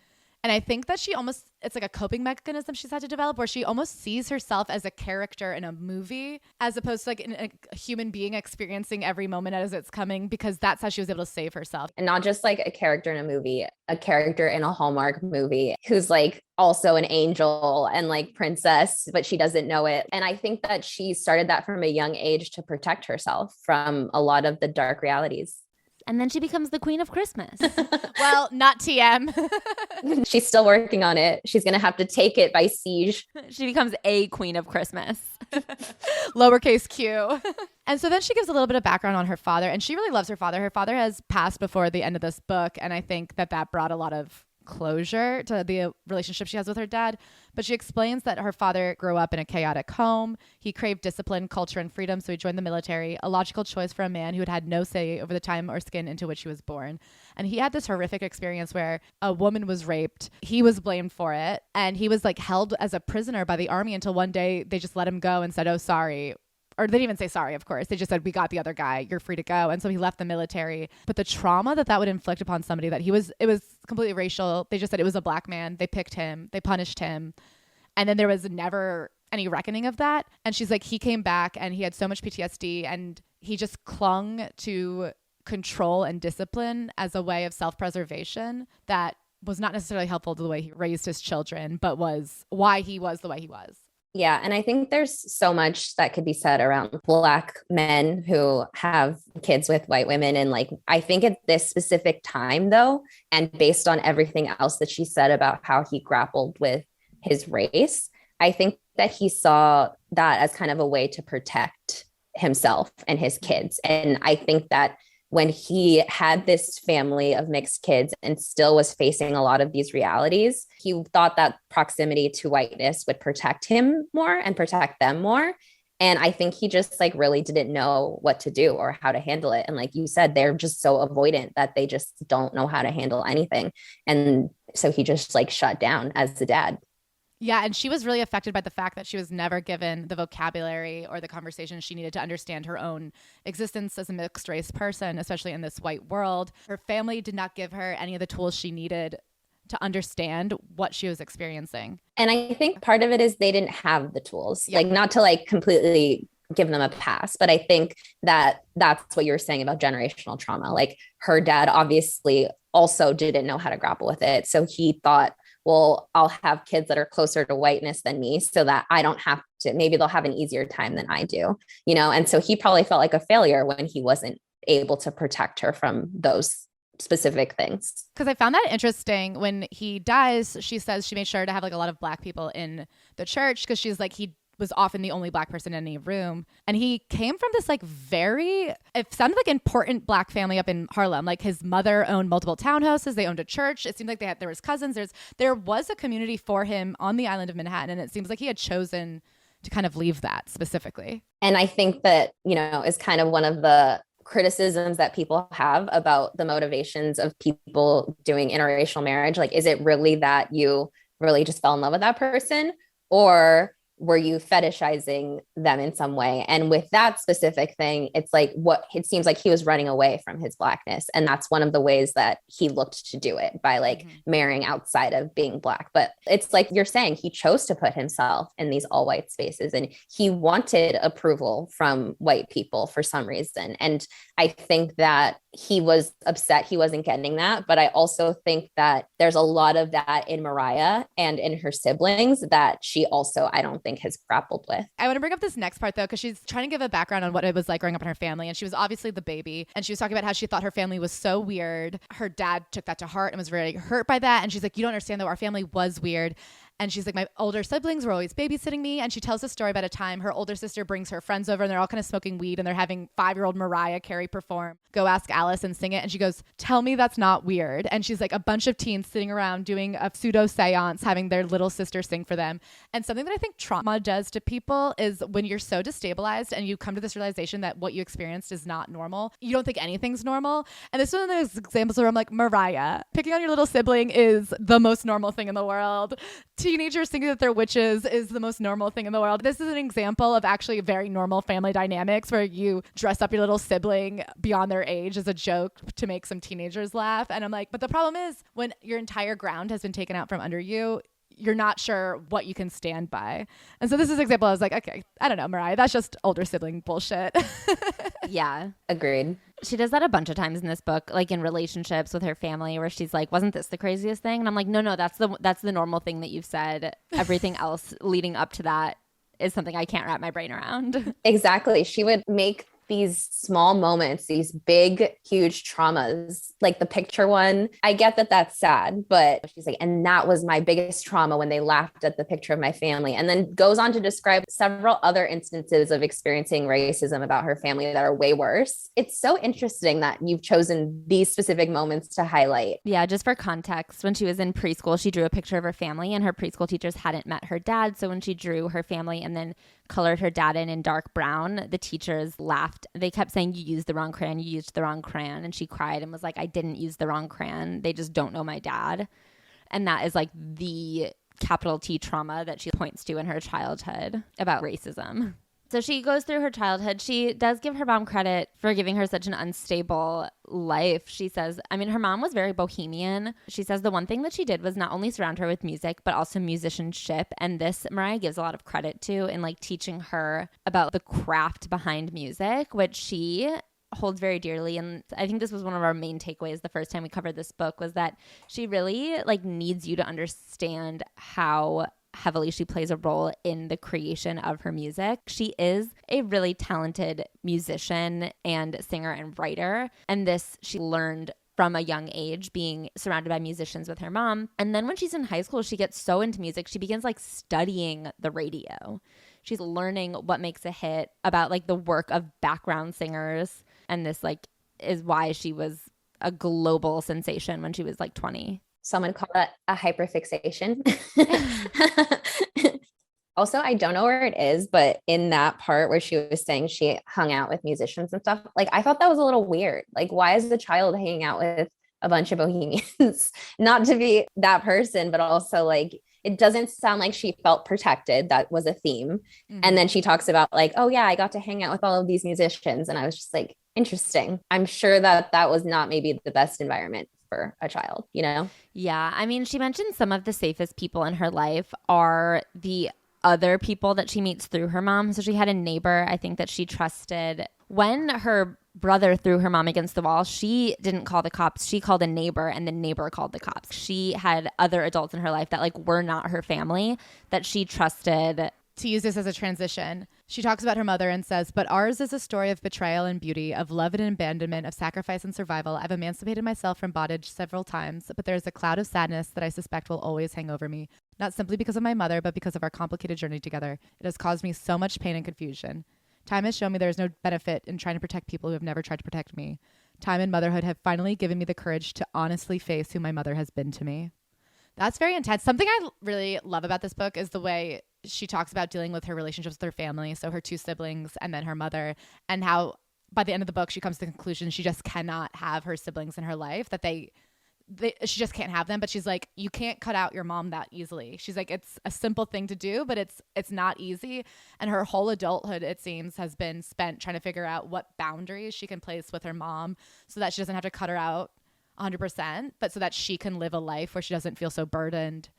[SPEAKER 1] And I think that it's like a coping mechanism she's had to develop where she almost sees herself as a character in a movie as opposed to like a human being experiencing every moment as it's coming, because that's how she was able to save herself.
[SPEAKER 3] And not just like a character in a movie, a character in a Hallmark movie who's like also an angel and like princess, but she doesn't know it. And I think that she started that from a young age to protect herself from a lot of the dark realities.
[SPEAKER 2] And then she becomes the queen of Christmas.
[SPEAKER 1] Well, not TM.
[SPEAKER 3] She's still working on it. She's going to have to take it by siege.
[SPEAKER 2] She becomes a queen of Christmas.
[SPEAKER 1] Lowercase q. And so then she gives a little bit of background on her father, and she really loves her father. Her father has passed before the end of this book, and I think that brought a lot of closure to the relationship she has with her dad. But she explains that her father grew up in a chaotic home. He craved discipline, culture, and freedom, so he joined the military, a logical choice for a man who had had no say over the time or skin into which he was born. And he had this horrific experience where a woman was raped. He was blamed for it, and he was like held as a prisoner by the army until one day they just let him go and said, "Oh, sorry." Or they didn't even say sorry, of course. They just said, "We got the other guy. You're free to go." And so he left the military. But the trauma that would inflict upon somebody it was completely racial. They just said it was a black man. They picked him. They punished him. And then there was never any reckoning of that. And she's like, he came back and he had so much PTSD and he just clung to control and discipline as a way of self-preservation that was not necessarily helpful to the way he raised his children, but was why he was the way he was.
[SPEAKER 3] Yeah. And I think there's so much that could be said around Black men who have kids with white women. And like, I think at this specific time though, and based on everything else that she said about how he grappled with his race, I think that he saw that as kind of a way to protect himself and his kids. And I think that when he had this family of mixed kids and still was facing a lot of these realities, he thought that proximity to whiteness would protect him more and protect them more. And I think he just like really didn't know what to do or how to handle it. And like you said, they're just so avoidant that they just don't know how to handle anything. And so he just like shut down as a dad.
[SPEAKER 1] Yeah, and she was really affected by the fact that she was never given the vocabulary or the conversation she needed to understand her own existence as a mixed race person, especially in this white world. Her family did not give her any of the tools she needed to understand what she was experiencing.
[SPEAKER 3] And I think part of it is they didn't have the tools, like not to like completely give them a pass, but I think that that's what you were saying about generational trauma. Like her dad obviously also didn't know how to grapple with it. So he thought, well, I'll have kids that are closer to whiteness than me so that I don't have to, maybe they'll have an easier time than I do, you know? And so he probably felt like a failure when he wasn't able to protect her from those specific things.
[SPEAKER 1] Because I found that interesting. When he dies, she says she made sure to have like a lot of Black people in the church because she's like, he was often the only Black person in any room. And he came from this like it sounded like important Black family up in Harlem. Like his mother owned multiple townhouses. They owned a church. It seemed like there was cousins. There was a community for him on the island of Manhattan. And it seems like he had chosen to kind of leave that specifically.
[SPEAKER 3] And I think that, you know, is kind of one of the criticisms that people have about the motivations of people doing interracial marriage. Like, is it really that you really just fell in love with that person, or were you fetishizing them in some way? And with that specific thing, it's like it seems like he was running away from his Blackness. And that's one of the ways that he looked to do it, by like marrying outside of being Black. But it's like you're saying, he chose to put himself in these all white spaces and he wanted approval from white people for some reason. And I think that he was upset he wasn't getting that. But I also think that there's a lot of that in Mariah and in her siblings that she also, I don't think, has grappled with.
[SPEAKER 1] I want to bring up this next part though, because she's trying to give a background on what it was like growing up in her family. And she was obviously the baby. And she was talking about how she thought her family was so weird. Her dad took that to heart and was very hurt by that. And she's like, you don't understand though, our family was weird. And she's like, my older siblings were always babysitting me. And she tells a story about a time her older sister brings her friends over and they're all kind of smoking weed and they're having 5-year-old Mariah Carey perform Go Ask Alice and sing it. And she goes, tell me that's not weird. And she's like, a bunch of teens sitting around doing a pseudo seance, having their little sister sing for them. And something that I think trauma does to people is when you're so destabilized and you come to this realization that what you experienced is not normal, you don't think anything's normal. And this is one of those examples where I'm like, Mariah, picking on your little sibling is the most normal thing in the world. To teenagers thinking that they're witches is the most normal thing in the world. This is an example of actually very normal family dynamics where you dress up your little sibling beyond their age as a joke to make some teenagers laugh. And I'm like, but the problem is when your entire ground has been taken out from under you, you're not sure what you can stand by. And so this is an example. I was like, okay, I don't know, Mariah, that's just older sibling bullshit.
[SPEAKER 2] Yeah.
[SPEAKER 3] Agreed.
[SPEAKER 2] She does that a bunch of times in this book, like in relationships with her family, where she's like, wasn't this the craziest thing? And I'm like, no, that's the normal thing that you've said. Everything else leading up to that is something I can't wrap my brain around.
[SPEAKER 3] Exactly. She would make these small moments, these big, huge traumas, like the picture one. I get that that's sad, but she's like, and that was my biggest trauma when they laughed at the picture of my family. And then goes on to describe several other instances of experiencing racism about her family that are way worse. It's so interesting that you've chosen these specific moments to highlight.
[SPEAKER 2] Yeah, just for context, when she was in preschool, she drew a picture of her family and her preschool teachers hadn't met her dad. So when she drew her family and then colored her dad in dark brown, the teachers laughed. They kept saying, you used the wrong crayon, you used the wrong crayon. And she cried and was like, I didn't use the wrong crayon. They just don't know my dad. And that is like the capital T trauma that she points to in her childhood about racism. So she goes through her childhood. She does give her mom credit for giving her such an unstable life. She says, I mean, her mom was very bohemian. She says the one thing that she did was not only surround her with music, but also musicianship. And this Mariah gives a lot of credit to in like teaching her about the craft behind music, which she holds very dearly. And I think this was one of our main takeaways the first time we covered this book, was that she really like needs you to understand how heavily she plays a role in the creation of her music. She is a really talented musician and singer and writer. And this she learned from a young age, being surrounded by musicians with her mom. And then when she's in high school, she gets so into music, she begins like studying the radio. She's learning what makes a hit, about like the work of background singers. And this like is why she was a global sensation when she was like 20.
[SPEAKER 3] Someone call that a hyperfixation. Also, I don't know where it is, but in that part where she was saying she hung out with musicians and stuff, like I thought that was a little weird. Like, why is the child hanging out with a bunch of bohemians? Not to be that person, but also like, it doesn't sound like she felt protected. That was a theme. Mm-hmm. And then she talks about like, oh yeah, I got to hang out with all of these musicians. And I was just like, interesting. I'm sure that that was not maybe the best environment for a child, you know?
[SPEAKER 2] Yeah. I mean, she mentioned some of the safest people in her life are the other people that she meets through her mom. So she had a neighbor, I think, that she trusted. When her brother threw her mom against the wall, she didn't call the cops. She called a neighbor, and the neighbor called the cops. She had other adults in her life that like were not her family that she trusted.
[SPEAKER 1] To use this as a transition, she talks about her mother and says, but ours is a story of betrayal and beauty, of love and abandonment, of sacrifice and survival. I've emancipated myself from bondage several times, but there is a cloud of sadness that I suspect will always hang over me, not simply because of my mother, but because of our complicated journey together. It has caused me so much pain and confusion. Time has shown me there is no benefit in trying to protect people who have never tried to protect me. Time and motherhood have finally given me the courage to honestly face who my mother has been to me. That's very intense. Something I really love about this book is the way she talks about dealing with her relationships with her family. So her two siblings and then her mother, and how by the end of the book, she comes to the conclusion she just cannot have her siblings in her life, that she just can't have them. But she's like, you can't cut out your mom that easily. She's like, it's a simple thing to do, but it's not easy. And her whole adulthood, it seems, has been spent trying to figure out what boundaries she can place with her mom so that she doesn't have to cut her out 100%, but so that she can live a life where she doesn't feel so burdened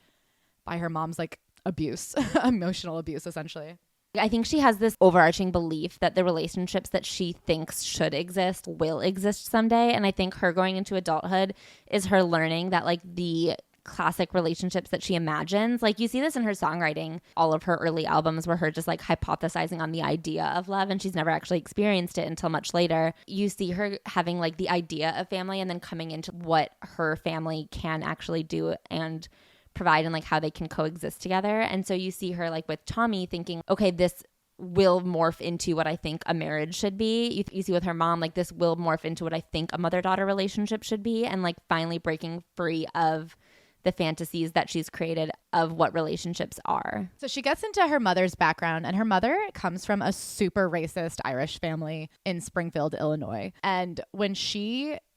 [SPEAKER 1] by her mom's like abuse, emotional abuse, essentially.
[SPEAKER 2] I think she has this overarching belief that the relationships that she thinks should exist will exist someday. And I think her going into adulthood is her learning that like the classic relationships that she imagines, like you see this in her songwriting, all of her early albums were her just like hypothesizing on the idea of love, and she's never actually experienced it until much later. You see her having like the idea of family and then coming into what her family can actually do and provide, and like how they can coexist together. And so you see her like with Tommy thinking, okay, this will morph into what I think a marriage should be. You see with her mom, like this will morph into what I think a mother-daughter relationship should be, and like finally breaking free of the fantasies that she's created of what relationships are.
[SPEAKER 1] So she gets into her mother's background, and her mother comes from a super racist Irish family in Springfield, Illinois. And when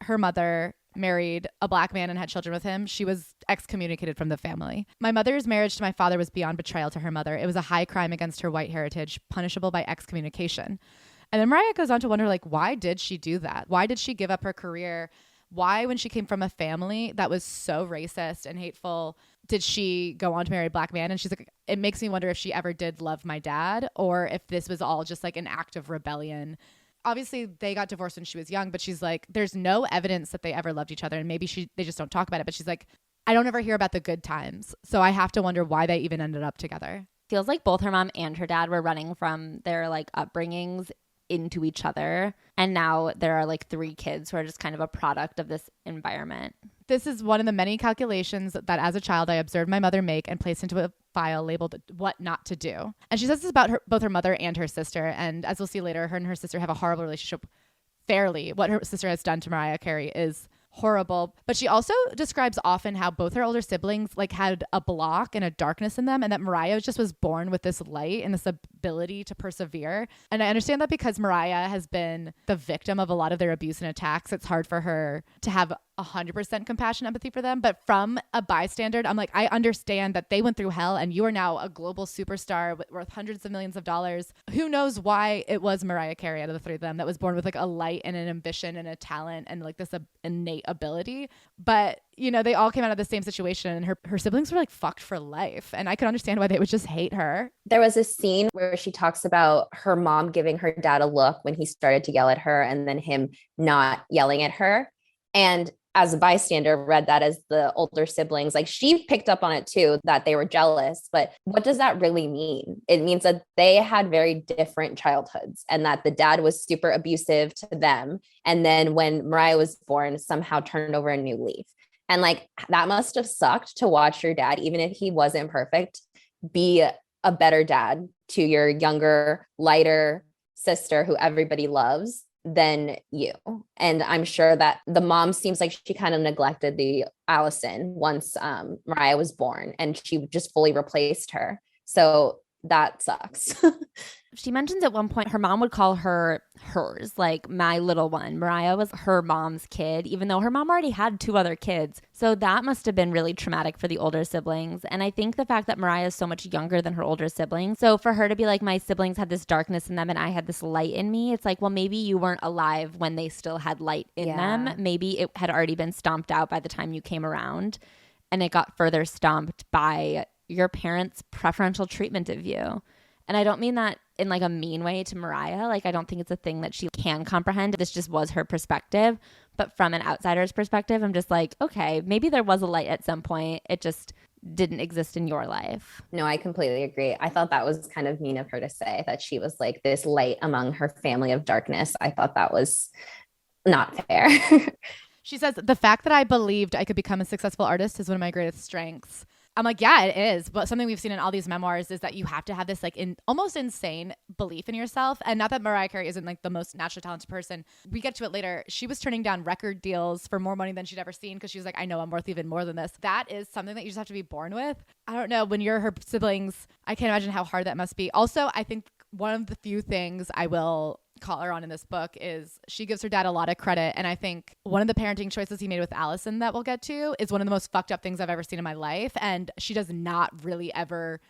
[SPEAKER 1] her mother married a black man and had children with him, she was excommunicated from the family. My mother's marriage to my father was beyond betrayal to her mother. It was a high crime against her white heritage, punishable by excommunication. And then Mariah goes on to wonder, like, why did she do that? Why did she give up her career? Why, when she came from a family that was so racist and hateful, did she go on to marry a black man? And she's like, it makes me wonder if she ever did love my dad or if this was all just like an act of rebellion. Obviously, they got divorced when she was young, but she's like, there's no evidence that they ever loved each other. And maybe they just don't talk about it. But she's like, I don't ever hear about the good times. So I have to wonder why they even ended up together.
[SPEAKER 2] Feels like both her mom and her dad were running from their like upbringings into each other. And now there are like 3 kids who are just kind of a product of this environment.
[SPEAKER 1] This is one of the many calculations that as a child I observed my mother make and place into a file labeled what not to do. And she says this about both her mother and her sister. And as we'll see later, her and her sister have a horrible relationship. Fairly, what her sister has done to Mariah Carey is horrible. But she also describes often how both her older siblings like had a block and a darkness in them, and that Mariah just was born with this light and this ability to persevere. And I understand that because Mariah has been the victim of a lot of their abuse and attacks, it's hard for her to have 100% compassion, empathy for them. But from a bystander, I'm like, I understand that they went through hell and you are now a global superstar worth hundreds of millions of dollars. Who knows why it was Mariah Carey out of the 3 of them that was born with like a light and an ambition and a talent and like this innate ability. But, you know, they all came out of the same situation and her siblings were like fucked for life. And I could understand why they would just hate her.
[SPEAKER 3] There was a scene where she talks about her mom giving her dad a look when he started to yell at her and then him not yelling at her. And as a bystander, read that as the older siblings, like she picked up on it too, that they were jealous. But what does that really mean? It means that they had very different childhoods and that the dad was super abusive to them. And then when Mariah was born, somehow turned over a new leaf. And like, that must have sucked to watch your dad, even if he wasn't perfect, be a better dad to your younger, lighter sister who everybody loves than you. And I'm sure that the mom seems like she kind of neglected the Addison once Mariah was born and she just fully replaced her. So that sucks.
[SPEAKER 2] She mentions at one point her mom would call her hers, like my little one. Mariah was her mom's kid, even though her mom already had 2 other kids. So that must have been really traumatic for the older siblings. And I think the fact that Mariah is so much younger than her older siblings. So for her to be like, my siblings had this darkness in them and I had this light in me. It's like, well, maybe you weren't alive when they still had light in them. Maybe it had already been stomped out by the time you came around. And it got further stomped by your parents' preferential treatment of you. And I don't mean that in like a mean way to Mariah. Like, I don't think it's a thing that she can comprehend. This just was her perspective. But from an outsider's perspective, I'm just like, okay, maybe there was a light at some point. It just didn't exist in your life.
[SPEAKER 3] No, I completely agree. I thought that was kind of mean of her to say that she was like this light among her family of darkness. I thought that was not fair.
[SPEAKER 1] She says, the fact that I believed I could become a successful artist is one of my greatest strengths. I'm like, yeah, it is. But something we've seen in all these memoirs is that you have to have this like almost insane belief in yourself. And not that Mariah Carey isn't like the most naturally talented person. We get to it later. She was turning down record deals for more money than she'd ever seen because she was like, I know I'm worth even more than this. That is something that you just have to be born with. I don't know. When you're her siblings, I can't imagine how hard that must be. Also, I think one of the few things I will call her on in this book is she gives her dad a lot of credit. And I think one of the parenting choices he made with Addison that we'll get to is one of the most fucked up things I've ever seen in my life. And she does not really ever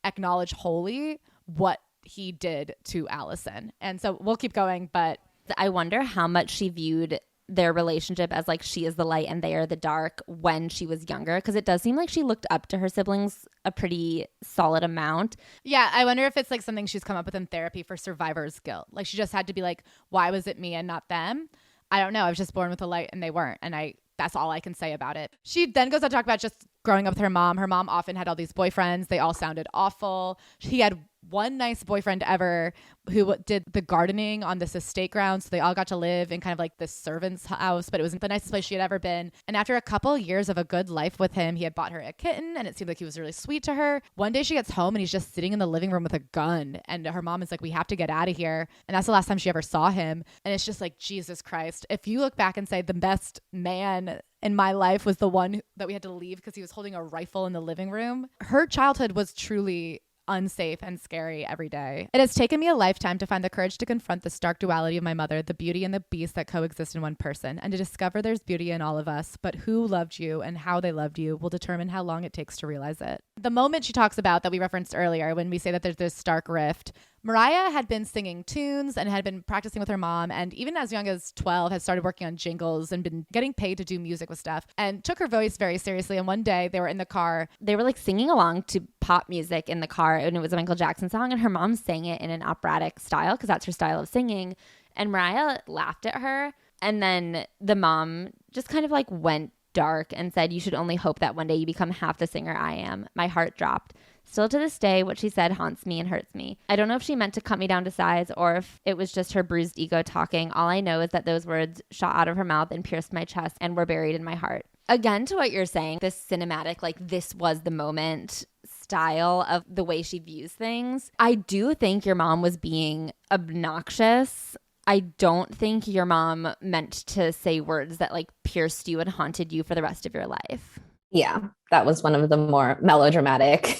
[SPEAKER 1] acknowledge wholly what he did to Addison. And so we'll keep going, but
[SPEAKER 2] I wonder how much she viewed their relationship as like she is the light and they are the dark when she was younger, because it does seem like she looked up to her siblings a pretty solid amount.
[SPEAKER 1] Yeah, I wonder if it's like something she's come up with in therapy for survivor's guilt. Like she just had to be like, why was it me and not them? I don't know. I was just born with a light and they weren't. And that's all I can say about it. She then goes on to talk about just growing up with her mom. Her mom often had all these boyfriends. They all sounded awful. He had one nice boyfriend ever who did the gardening on this estate ground. So they all got to live in kind of like this servant's house, but it was the nicest place she had ever been. And after a couple years of a good life with him, he had bought her a kitten and it seemed like he was really sweet to her. One day she gets home and he's just sitting in the living room with a gun. And her mom is like, we have to get out of here. And that's the last time she ever saw him. And it's just like, Jesus Christ. If you look back and say the best man in my life was the one that we had to leave because he was holding a rifle in the living room, her childhood was truly unsafe and scary every day. It has taken me a lifetime to find the courage to confront the stark duality of my mother, the beauty and the beast that coexist in one person, and to discover there's beauty in all of us, but who loved you and how they loved you will determine how long it takes to realize it. The moment she talks about that we referenced earlier when we say that there's this stark rift, Mariah had been singing tunes and had been practicing with her mom, and even as young as 12 had started working on jingles and been getting paid to do music with stuff, and took her voice very seriously. And one day they were in the car.
[SPEAKER 2] They were like singing along to pop music in the car, and it was a Michael Jackson song, and her mom sang it in an operatic style because that's her style of singing. And Mariah laughed at her, and then the mom just kind of like went dark and said, "You should only hope that one day you become half the singer I am." My heart dropped. Still to this day, what she said haunts me and hurts me. I don't know if she meant to cut me down to size or if it was just her bruised ego talking. All I know is that those words shot out of her mouth and pierced my chest and were buried in my heart. Again, to what you're saying, this cinematic, like this was the moment style of the way she views things. I do think your mom was being obnoxious. I don't think your mom meant to say words that like pierced you and haunted you for the rest of your life.
[SPEAKER 3] Yeah, that was one of the more melodramatic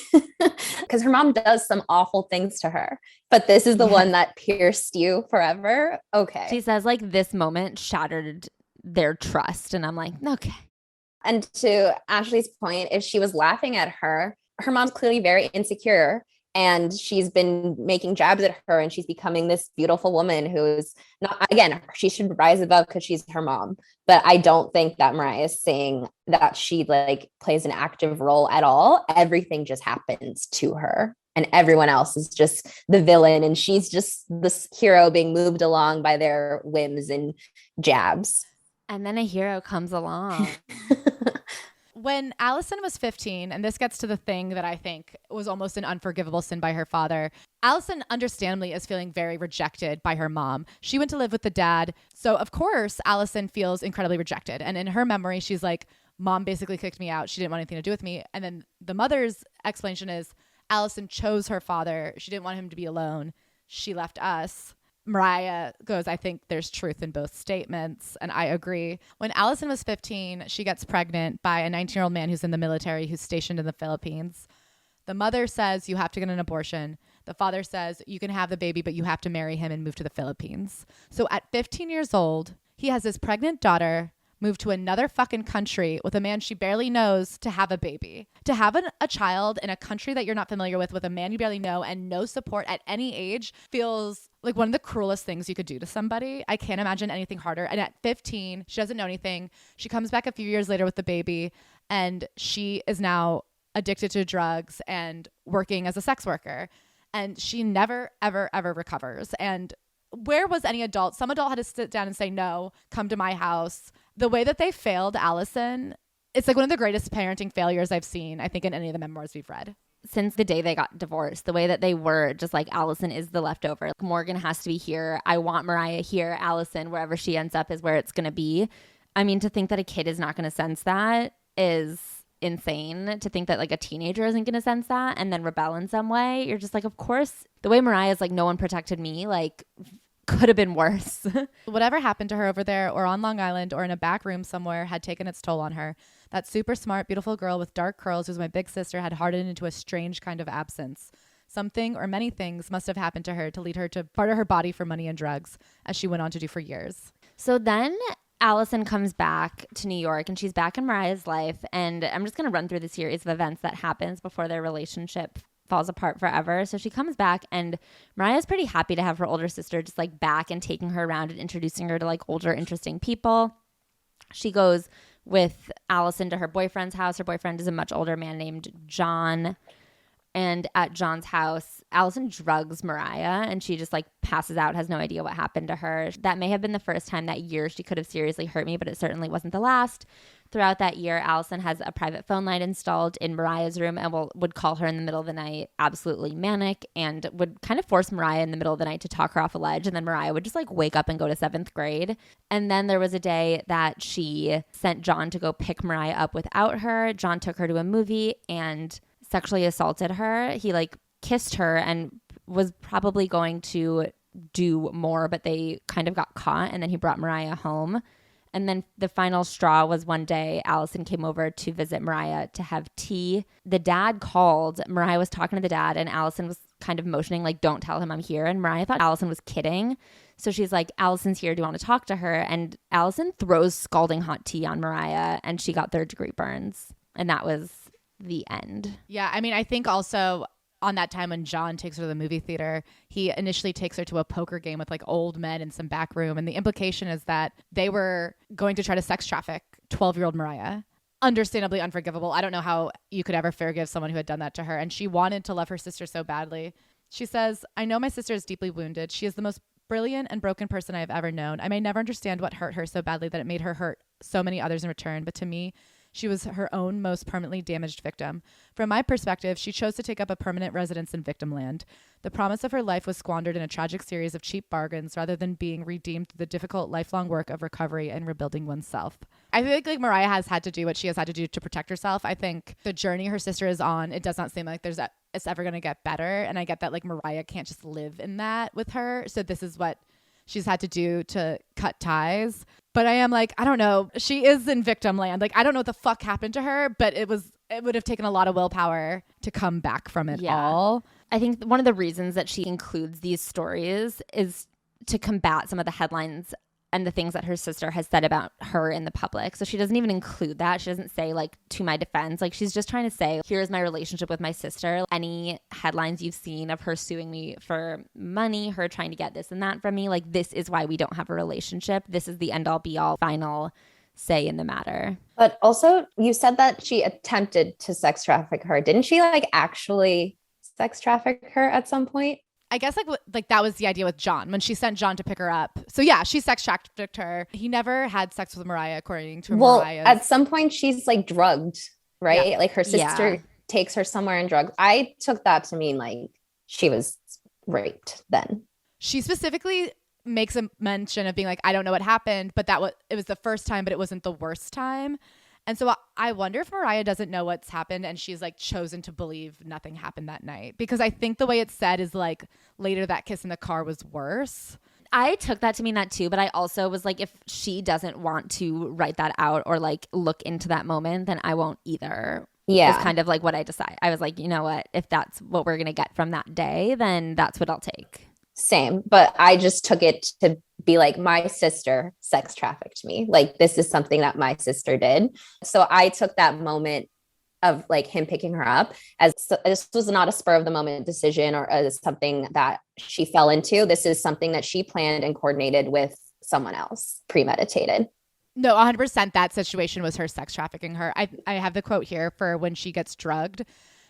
[SPEAKER 3] because her mom does some awful things to her, but this is the one that pierced you forever. Okay.
[SPEAKER 2] She says like this moment shattered their trust. And I'm like, okay.
[SPEAKER 3] And to Ashley's point, if she was laughing at her, her mom's clearly very insecure. And she's been making jabs at her and she's becoming this beautiful woman who's not, again, she should rise above because she's her mom. But I don't think that Mariah is saying that she like plays an active role at all. Everything just happens to her and everyone else is just the villain. And she's just this hero being moved along by their whims and jabs.
[SPEAKER 2] And then a hero comes along.
[SPEAKER 1] When Addison was 15, and this gets to the thing that I think was almost an unforgivable sin by her father, Addison understandably is feeling very rejected by her mom. She went to live with the dad. So of course, Addison feels incredibly rejected. And in her memory, she's like, mom basically kicked me out. She didn't want anything to do with me. And then the mother's explanation is Addison chose her father. She didn't want him to be alone. She left us. Mariah goes, I think there's truth in both statements. And I agree. When Addison was 15, she gets pregnant by a 19-year-old man who's in the military, who's stationed in the Philippines. The mother says, you have to get an abortion. The father says, you can have the baby, but you have to marry him and move to the Philippines. So at 15 years old, he has his pregnant daughter move to another fucking country with a man she barely knows to have a baby. To have a child in a country that you're not familiar with a man you barely know and no support at any age feels like one of the cruelest things you could do to somebody. I can't imagine anything harder. And at 15, she doesn't know anything. She comes back a few years later with the baby and she is now addicted to drugs and working as a sex worker. And she never, ever, ever recovers. And where was any adult? Some adult had to sit down and say, no, come to my house. The way that they failed Addison, it's like one of the greatest parenting failures I've seen, I think, in any of the memoirs we've read.
[SPEAKER 2] Since the day they got divorced, the way that they were just like Addison is the leftover. Like, Morgan has to be here. I want Mariah here. Addison, wherever she ends up is where it's going to be. I mean, to think that a kid is not going to sense that is insane. To think that like a teenager isn't going to sense that and then rebel in some way. You're just like, of course, the way Mariah's like, no one protected me, like could have been worse.
[SPEAKER 1] Whatever happened to her over there or on Long Island or in a back room somewhere had taken its toll on her. That super smart, beautiful girl with dark curls who's my big sister had hardened into a strange kind of absence. Something or many things must have happened to her to lead her to barter her body for money and drugs, as she went on to do for years.
[SPEAKER 2] So then Addison comes back to New York and she's back in Mariah's life. And I'm just going to run through the series of events that happens before their relationship falls apart forever. So she comes back and Mariah's pretty happy to have her older sister just like back and taking her around and introducing her to like older, interesting people. She goes with Addison to her boyfriend's house. Her boyfriend is a much older man named John. And at John's house, Addison drugs Mariah and she just like passes out, has no idea what happened to her. That may have been the first time that year she could have seriously hurt me, but it certainly wasn't the last. Throughout that year, Addison has a private phone line installed in Mariah's room and would call her in the middle of the night, absolutely manic, and would kind of force Mariah in the middle of the night to talk her off a ledge. And then Mariah would just like wake up and go to 7th grade. And then there was a day that she sent John to go pick Mariah up without her. John took her to a movie and sexually assaulted her. He like kissed her and was probably going to do more, but they kind of got caught. And then he brought Mariah home. And then the final straw was one day Addison came over to visit Mariah to have tea. The dad called. Mariah was talking to the dad, and Addison was kind of motioning like, don't tell him I'm here. And Mariah thought Addison was kidding. So she's like, Allison's here. Do you want to talk to her? And Addison throws scalding hot tea on Mariah, and she got third-degree burns. And that was the end.
[SPEAKER 1] Yeah, I mean, I think also on that time when John takes her to the movie theater, he initially takes her to a poker game with like old men in some back room. And the implication is that they were going to try to sex traffic 12-year-old Mariah. Understandably unforgivable. I don't know how you could ever forgive someone who had done that to her. And she wanted to love her sister so badly. She says, I know my sister is deeply wounded. She is the most brilliant and broken person I have ever known. I may never understand what hurt her so badly that it made her hurt so many others in return. But to me, she was her own most permanently damaged victim. From my perspective, she chose to take up a permanent residence in victim land. The promise of her life was squandered in a tragic series of cheap bargains rather than being redeemed through the difficult lifelong work of recovery and rebuilding oneself. I feel like Mariah has had to do what she has had to do to protect herself. I think the journey her sister is on, it does not seem like it's ever going to get better. And I get that like Mariah can't just live in that with her. So this is what she's had to do to cut ties. But I am like, I don't know. She is in victim land. Like, I don't know what the fuck happened to her, but it would have taken a lot of willpower to come back from it all.
[SPEAKER 2] I think one of the reasons that she includes these stories is to combat some of the headlines and the things that her sister has said about her in the public. So she doesn't even include that. She doesn't say like, to my defense, like she's just trying to say, here's my relationship with my sister. Any headlines you've seen of her suing me for money, her trying to get this and that from me, like this is why we don't have a relationship. This is the end all be all final say in the matter.
[SPEAKER 3] But also you said that she attempted to sex traffic her. Didn't she like actually sex traffic her at some point?
[SPEAKER 1] I guess like that was the idea with John when she sent John to pick her up. So yeah, she sex trafficked her. He never had sex with Mariah, according to Mariah.
[SPEAKER 3] At some point she's like drugged, right? Yeah. Like her sister takes her somewhere and drugs. I took that to mean like she was raped then.
[SPEAKER 1] She specifically makes a mention of being like, I don't know what happened, but it was the first time, but it wasn't the worst time. And so I wonder if Mariah doesn't know what's happened and she's like chosen to believe nothing happened that night. Because I think the way it's said is like later that kiss in the car was worse.
[SPEAKER 2] I took that to mean that too, but I also was like, if she doesn't want to write that out or like look into that moment, then I won't either. Yeah. It's kind of like what I decide. I was like, you know what? If that's what we're going to get from that day, then that's what I'll take.
[SPEAKER 3] Same. But I just took it to be like, my sister sex trafficked me. Like, this is something that my sister did. So I took that moment of like him picking her up as this was not a spur of the moment decision or as something that she fell into. This is something that she planned and coordinated with someone else, premeditated.
[SPEAKER 1] No, 100% that situation was her sex trafficking her. I have the quote here for when she gets drugged.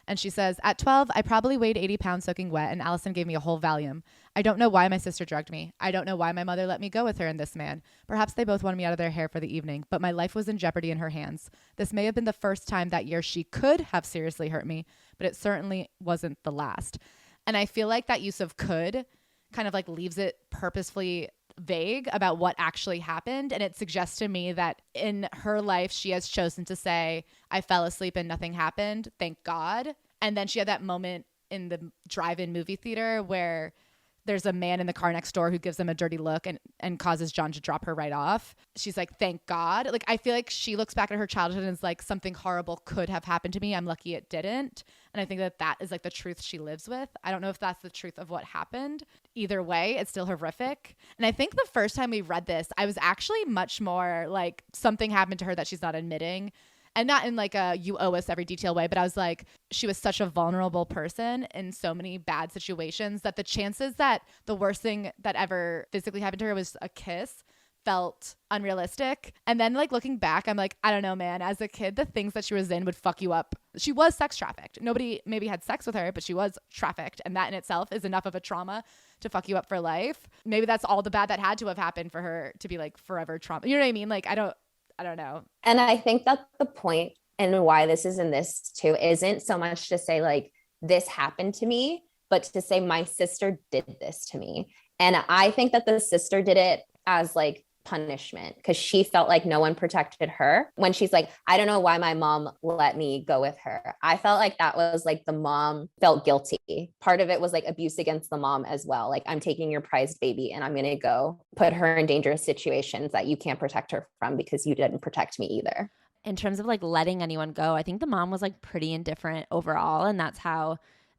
[SPEAKER 1] And she says, at 12, I probably weighed 80 pounds soaking wet, and Addison gave me a whole Valium. I don't know why my sister drugged me. I don't know why my mother let me go with her and this man. Perhaps they both wanted me out of their hair for the evening, but my life was in jeopardy in her hands. This may have been the first time that year she could have seriously hurt me, but it certainly wasn't the last. And I feel like that use of could kind of like leaves it purposefully vague about what actually happened. And it suggests to me that in her life, she has chosen to say, I fell asleep and nothing happened. Thank God. And then she had that moment in the drive-in movie theater where there's a man in the car next door who gives them a dirty look and causes John to drop her right off. She's like, thank God. Like, I feel like she looks back at her childhood and is like, something horrible could have happened to me. I'm lucky it didn't. And I think that is like the truth she lives with. I don't know if that's the truth of what happened. Either way, it's still horrific. And I think the first time we read this, I was actually much more like something happened to her that she's not admitting. And not in like a you owe us every detail way, but I was like, she was such a vulnerable person in so many bad situations that the chances that the worst thing that ever physically happened to her was a kiss felt unrealistic. And then like looking back, I'm like, I don't know, man. As a kid, the things that she was in would fuck you up. She was sex trafficked. Nobody maybe had sex with her, but she was trafficked. And that in itself is enough of a trauma to fuck you up for life. Maybe that's all the bad that had to have happened for her to be like forever trauma. You know what I mean? Like, I don't know.
[SPEAKER 3] And I think that the point and why this is in this too isn't so much to say like, this happened to me, but to say my sister did this to me. And I think that the sister did it as like punishment because she felt like no one protected her. When she's like, I don't know why my mom let me go with her. I felt like that was like the mom felt guilty. Part of it was like abuse against the mom as well. Like, I'm taking your prized baby and I'm going to go put her in dangerous situations that you can't protect her from because you didn't protect me either.
[SPEAKER 2] In terms of like letting anyone go, I think the mom was like pretty indifferent overall. And that's how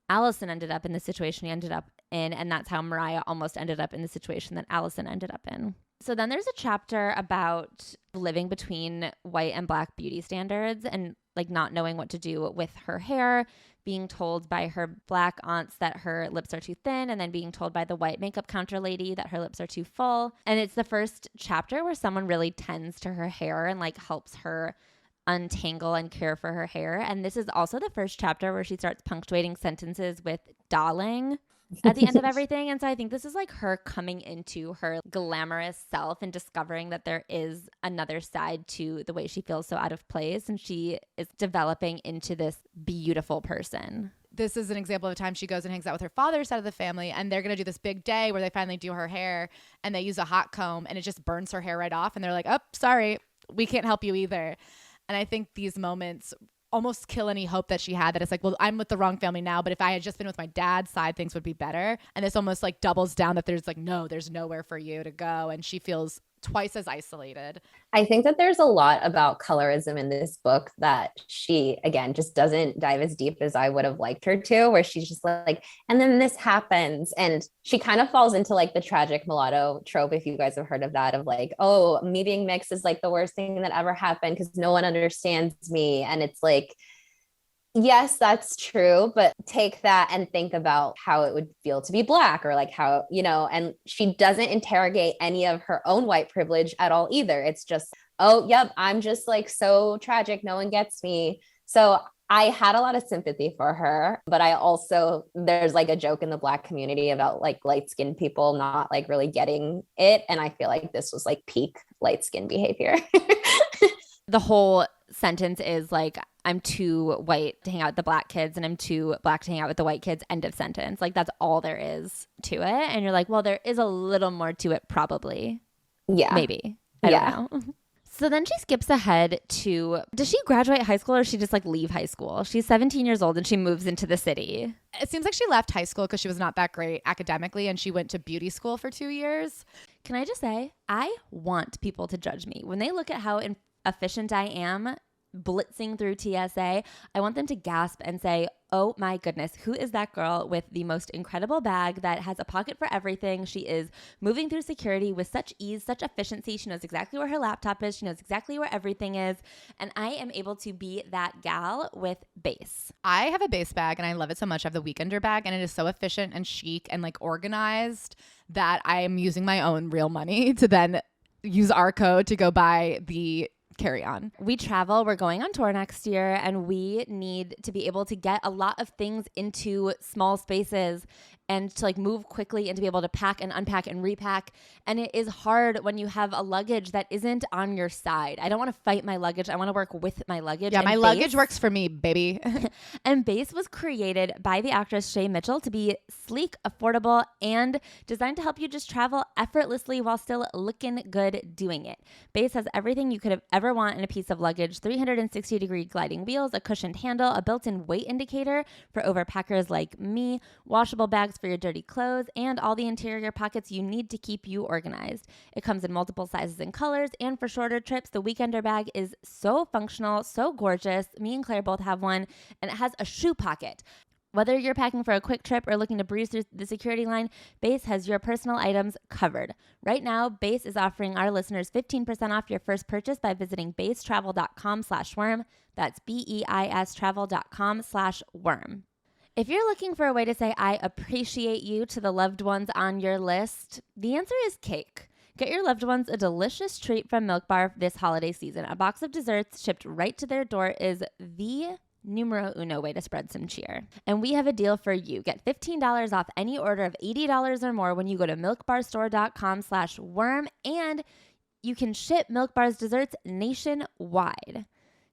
[SPEAKER 2] Addison ended up in the situation he ended up in. And that's how Mariah almost ended up in the situation that Addison ended up in. So then there's a chapter about living between white and black beauty standards and like not knowing what to do with her hair, being told by her black aunts that her lips are too thin, and then being told by the white makeup counter lady that her lips are too full. And it's the first chapter where someone really tends to her hair and like helps her untangle and care for her hair. And this is also the first chapter where she starts punctuating sentences with darling at the end of everything. And so I think this is like her coming into her glamorous self and discovering that there is another side to the way she feels so out of place. And she is developing into this beautiful person.
[SPEAKER 1] This is an example of a time she goes and hangs out with her father's side of the family, and they're going to do this big day where they finally do her hair, and they use a hot comb and it just burns her hair right off. And they're like, oh, sorry, we can't help you either. And I think these moments almost kill any hope that she had, that it's like, well, I'm with the wrong family now, but if I had just been with my dad's side, things would be better. And this almost like doubles down that there's like, no, there's nowhere for you to go. And she feels twice as isolated.
[SPEAKER 3] I think that there's a lot about colorism in this book that she, again, just doesn't dive as deep as I would have liked her to, where she's just like, and then this happens. And she kind of falls into like the tragic mulatto trope, if you guys have heard of that, of like, oh, me being mixed is like the worst thing that ever happened because no one understands me. And it's like, yes, that's true, but take that and think about how it would feel to be black, or like how, you know, and she doesn't interrogate any of her own white privilege at all either. It's just, oh, yep, I'm just like so tragic. No one gets me. So I had a lot of sympathy for her, but I also, there's like a joke in the black community about like light-skinned people not like really getting it. And I feel like this was like peak light-skinned behavior.
[SPEAKER 2] The whole sentence is like, I'm too white to hang out with the black kids and I'm too black to hang out with the white kids. End of sentence. Like, that's all there is to it. And you're like, well, there is a little more to it probably.
[SPEAKER 3] Yeah.
[SPEAKER 2] Maybe. I don't know. So then she skips ahead to, does she graduate high school or she just like leave high school? She's 17 years old and she moves into the city.
[SPEAKER 1] It seems like she left high school because she was not that great academically, and she went to beauty school for 2 years.
[SPEAKER 2] Can I just say, I want people to judge me. When they look at how efficient I am blitzing through TSA, I want them to gasp and say, oh my goodness, who is that girl with the most incredible bag that has a pocket for everything? She is moving through security with such ease, such efficiency. She knows exactly where her laptop is. She knows exactly where everything is. And I am able to be that gal with Base.
[SPEAKER 1] I have a Base bag and I love it so much. I have the Weekender bag, and it is so efficient and chic and like organized that I am using my own real money to then use our code to go buy the carry-on.
[SPEAKER 2] We travel, we're going on tour next year, and we need to be able to get a lot of things into small spaces and to like move quickly and to be able to pack and unpack and repack. And it is hard when you have a luggage that isn't on your side. I don't want to fight my luggage. I want to work with my luggage.
[SPEAKER 1] Yeah, my luggage works for me, baby.
[SPEAKER 2] And Base was created by the actress Shay Mitchell to be sleek, affordable, and designed to help you just travel effortlessly while still looking good doing it. Base has everything you could have ever want in a piece of luggage: 360-degree gliding wheels, a cushioned handle, a built-in weight indicator for overpackers like me, washable bags for your dirty clothes, and all the interior pockets you need to keep you organized. It comes in multiple sizes and colors, and for shorter trips, the Weekender bag is so functional, so gorgeous. Me and Claire both have one, and it has a shoe pocket. Whether you're packing for a quick trip or looking to breeze through the security line, Base has your personal items covered. Right now, Base is offering our listeners 15% off your first purchase by visiting basetravel.com/worm. That's BEIS travel.com/worm. If you're looking for a way to say I appreciate you to the loved ones on your list, the answer is cake. Get your loved ones a delicious treat from Milk Bar this holiday season. A box of desserts shipped right to their door is the numero uno way to spread some cheer. And we have a deal for you. Get $15 off any order of $80 or more when you go to milkbarstore.com/worm, and you can ship Milk Bar's desserts nationwide.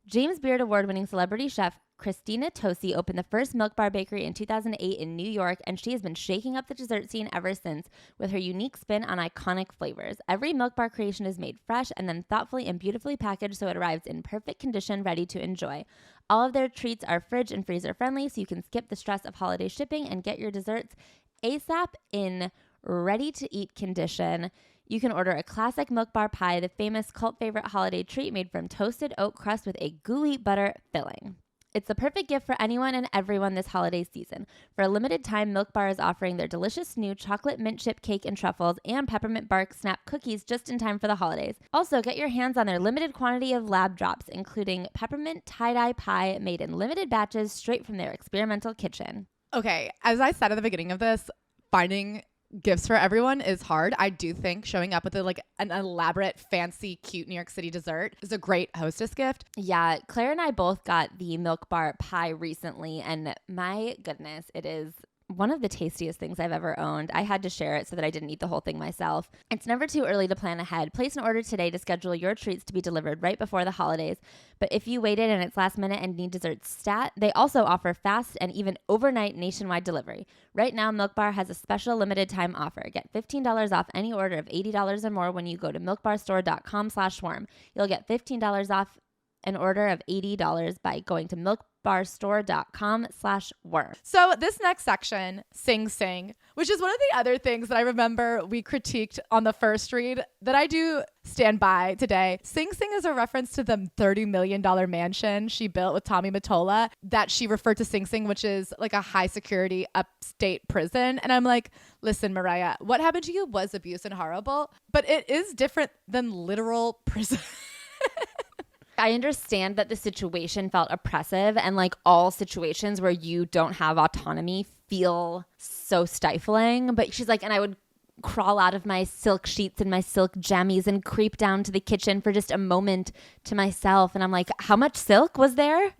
[SPEAKER 2] James Beard Award-winning celebrity chef Christina Tosi opened the first Milk Bar bakery in 2008 in New York, and she has been shaking up the dessert scene ever since with her unique spin on iconic flavors. Every Milk Bar creation is made fresh and then thoughtfully and beautifully packaged so it arrives in perfect condition, ready to enjoy. All of their treats are fridge and freezer friendly, so you can skip the stress of holiday shipping and get your desserts ASAP in ready-to-eat condition. You can order a classic Milk Bar pie, the famous cult favorite holiday treat made from toasted oat crust with a gooey butter filling. It's the perfect gift for anyone and everyone this holiday season. For a limited time, Milk Bar is offering their delicious new chocolate mint chip cake and truffles and peppermint bark snap cookies just in time for the holidays. Also, get your hands on their limited quantity of lab drops, including peppermint tie-dye pie made in limited batches straight from their experimental kitchen.
[SPEAKER 1] Okay, as I said at the beginning of this, finding gifts for everyone is hard. I do think showing up with an elaborate, fancy, cute New York City dessert is a great hostess gift.
[SPEAKER 2] Yeah, Claire and I both got the Milk Bar pie recently, and my goodness, it is one of the tastiest things I've ever owned. I had to share it so that I didn't eat the whole thing myself. It's never too early to plan ahead. Place an order today to schedule your treats to be delivered right before the holidays. But if you waited and it's last minute and need desserts stat, they also offer fast and even overnight nationwide delivery. Right now, Milk Bar has a special limited time offer. Get $15 off any order of $80 or more when you go to milkbarstore.com/worm. You'll get $15 off an order of $80 by going to milkbarstore.com/worm.
[SPEAKER 1] So this next section, Sing Sing, which is one of the other things that I remember we critiqued on the first read that I do stand by today. Sing Sing is a reference to the $30 million mansion she built with Tommy Mottola that she referred to Sing Sing, which is like a high security upstate prison. And I'm like, listen, Mariah, what happened to you was abuse and horrible, but it is different than literal prison.
[SPEAKER 2] I understand that the situation felt oppressive, and like all situations where you don't have autonomy feel so stifling. But she's like, and I would crawl out of my silk sheets and my silk jammies and creep down to the kitchen for just a moment to myself. And I'm like, how much silk was there?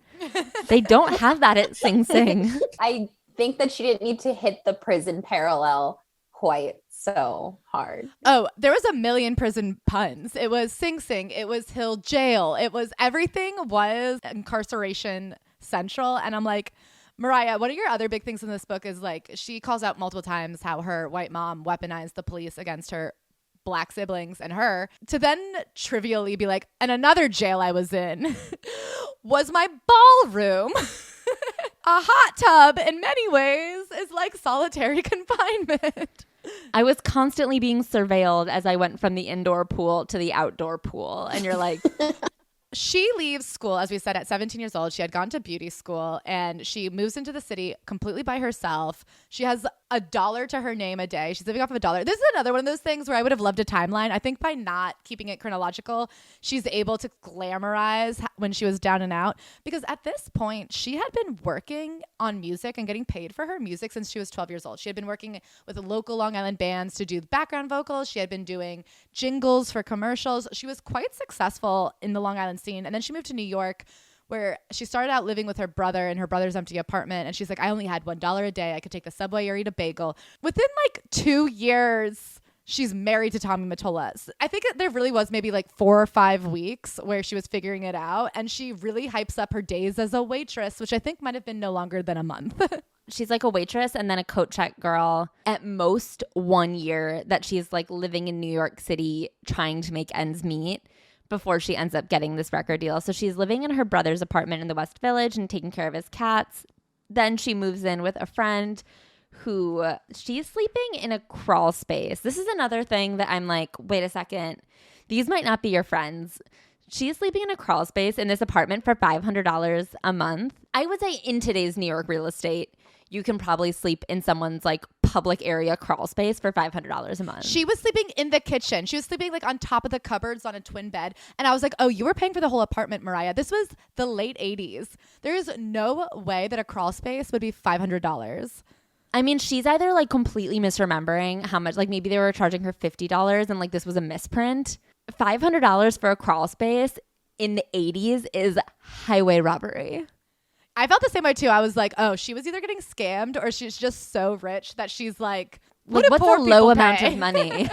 [SPEAKER 2] They don't have that at Sing Sing.
[SPEAKER 3] I think that she didn't need to hit the prison parallel quite so hard.
[SPEAKER 1] Oh, there was a million prison puns. It was Sing Sing. It was Hill Jail. It was everything was incarceration central. And I'm like, Mariah, one of your other big things in this book is like she calls out multiple times how her white mom weaponized the police against her black siblings and her, to then trivially be like, and another jail I was in was my ballroom. A hot tub in many ways is like solitary confinement.
[SPEAKER 2] I was constantly being surveilled as I went from the indoor pool to the outdoor pool. And you're like...
[SPEAKER 1] She leaves school, as we said, at 17 years old. She had gone to beauty school and she moves into the city completely by herself. She has $1 to her name a day. She's living off of $1. This is another one of those things where I would have loved a timeline. I think by not keeping it chronological, she's able to glamorize when she was down and out. Because at this point, she had been working on music and getting paid for her music since she was 12 years old. She had been working with local Long Island bands to do background vocals. She had been doing jingles for commercials. She was quite successful in the Long Island scene. And then she moved to New York, where she started out living with her brother in her brother's empty apartment. And she's like, I only had $1 a day. I could take the subway or eat a bagel. Within like 2 years, she's married to Tommy Mottola. I think there really was maybe like 4 or 5 weeks where she was figuring it out. And she really hypes up her days as a waitress, which I think might have been no longer than a month.
[SPEAKER 2] She's like a waitress and then a coat check girl at most 1 year that she's like living in New York City trying to make ends meet before she ends up getting this record deal. So she's living in her brother's apartment in the West Village and taking care of his cats. Then she moves in with a friend who she's sleeping in a crawl space. This is another thing that I'm like, wait a second. These might not be your friends. She's sleeping in a crawl space in this apartment for $500 a month. I would say in today's New York real estate, you can probably sleep in someone's like public area crawl space for $500 a month.
[SPEAKER 1] She was sleeping in the kitchen. She was sleeping like on top of the cupboards on a twin bed. And I was like, oh, you were paying for the whole apartment, Mariah. This was the late 80s. There is no way that a crawl space would be $500.
[SPEAKER 2] I mean, she's either like completely misremembering how much, like maybe they were charging her $50 and like this was a misprint. $500 for a crawl space in the 80s is highway robbery.
[SPEAKER 1] I felt the same way too. I was like, oh, she was either getting scammed or she's just so rich that she's like,
[SPEAKER 2] what's a low amount of money?